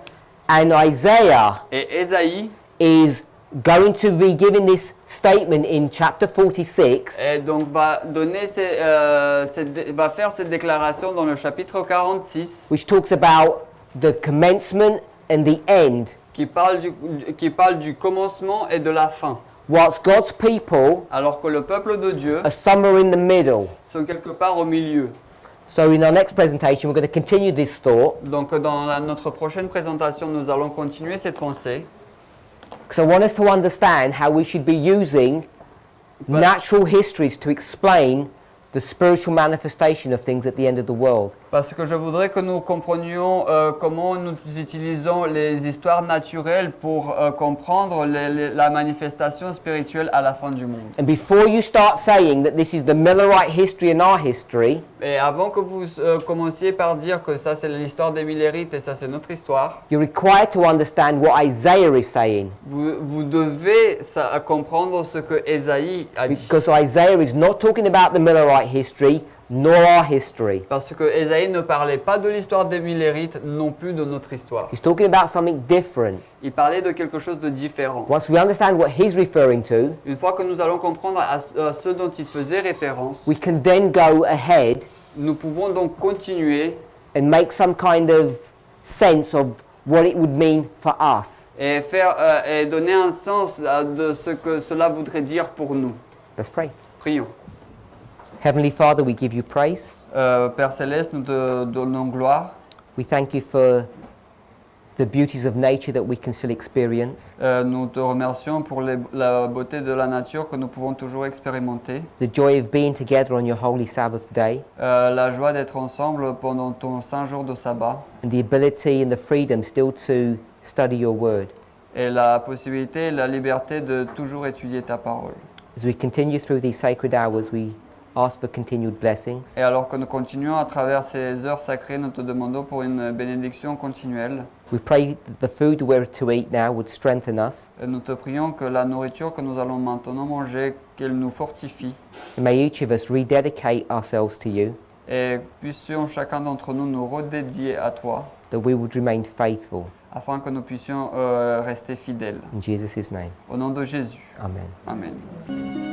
And Isaiah Et Ésaïe is going to be giving this statement in chapter 46, et donc va faire cette déclaration dans le chapitre 46 which talks about the commencement and the end, qui parle du commencement et de la fin. whilst God's people Alors que le peuple de Dieu are somewhere in the middle. sont quelque part au milieu. So in our next presentation, we're going to continue this thought, Donc dans notre prochaine présentation, nous allons continuer cette pensée. because I want us to understand how we should be using natural histories to explain the spiritual manifestation of things at the end of the world. Parce que je voudrais que nous comprenions comment nous utilisons les histoires naturelles pour comprendre la manifestation spirituelle à la fin du monde. And before you start saying that this is the Millerite history and our history, Et avant que vous commenciez par dire que ça c'est l'histoire des Millérites et ça c'est notre histoire, you're required to understand what Isaiah is saying, vous devez comprendre ce que Ésaïe a dit. because Isaiah is not talking about the Millerite history nor our history. Parce que Ésaïe ne parlait pas de l'histoire des Millérites, non plus de notre histoire. He's talking about something different. Il parlait de quelque chose de différent. Once we understand what he's referring to, Une fois que nous allons comprendre à ce dont il faisait référence, we can then go ahead nous pouvons donc continuer and make some kind of sense of what it would mean for us. et donner un sens de ce que cela voudrait dire pour nous. Let's pray. Prions. Heavenly Father, we give you praise. Père Céleste, nous te donnons gloire. We thank you for the beauties of nature that we can still experience, Nous te remercions pour la beauté de la nature que nous pouvons toujours expérimenter. the joy of being together on your holy Sabbath day, La joie d'être ensemble pendant ton saint jour de sabbat. and the ability and the freedom still to study your word. Et la possibilité et la liberté de toujours étudier ta parole. As we continue through these sacred hours, we ask for continued blessings. Et alors que nous continuons à travers ces heures sacrées, nous te demandons pour une bénédiction continuelle. We pray that the food we're to eat now would strengthen us. Et nous te prions que la nourriture que nous allons maintenant manger, qu'elle nous fortifie. And may each of us rededicate ourselves to you, Et puissions chacun d'entre nous nous redédier à toi, that we would remain faithful. afin que nous puissions rester fidèles. In Jesus' name, Au nom de Jésus. amen. Amen.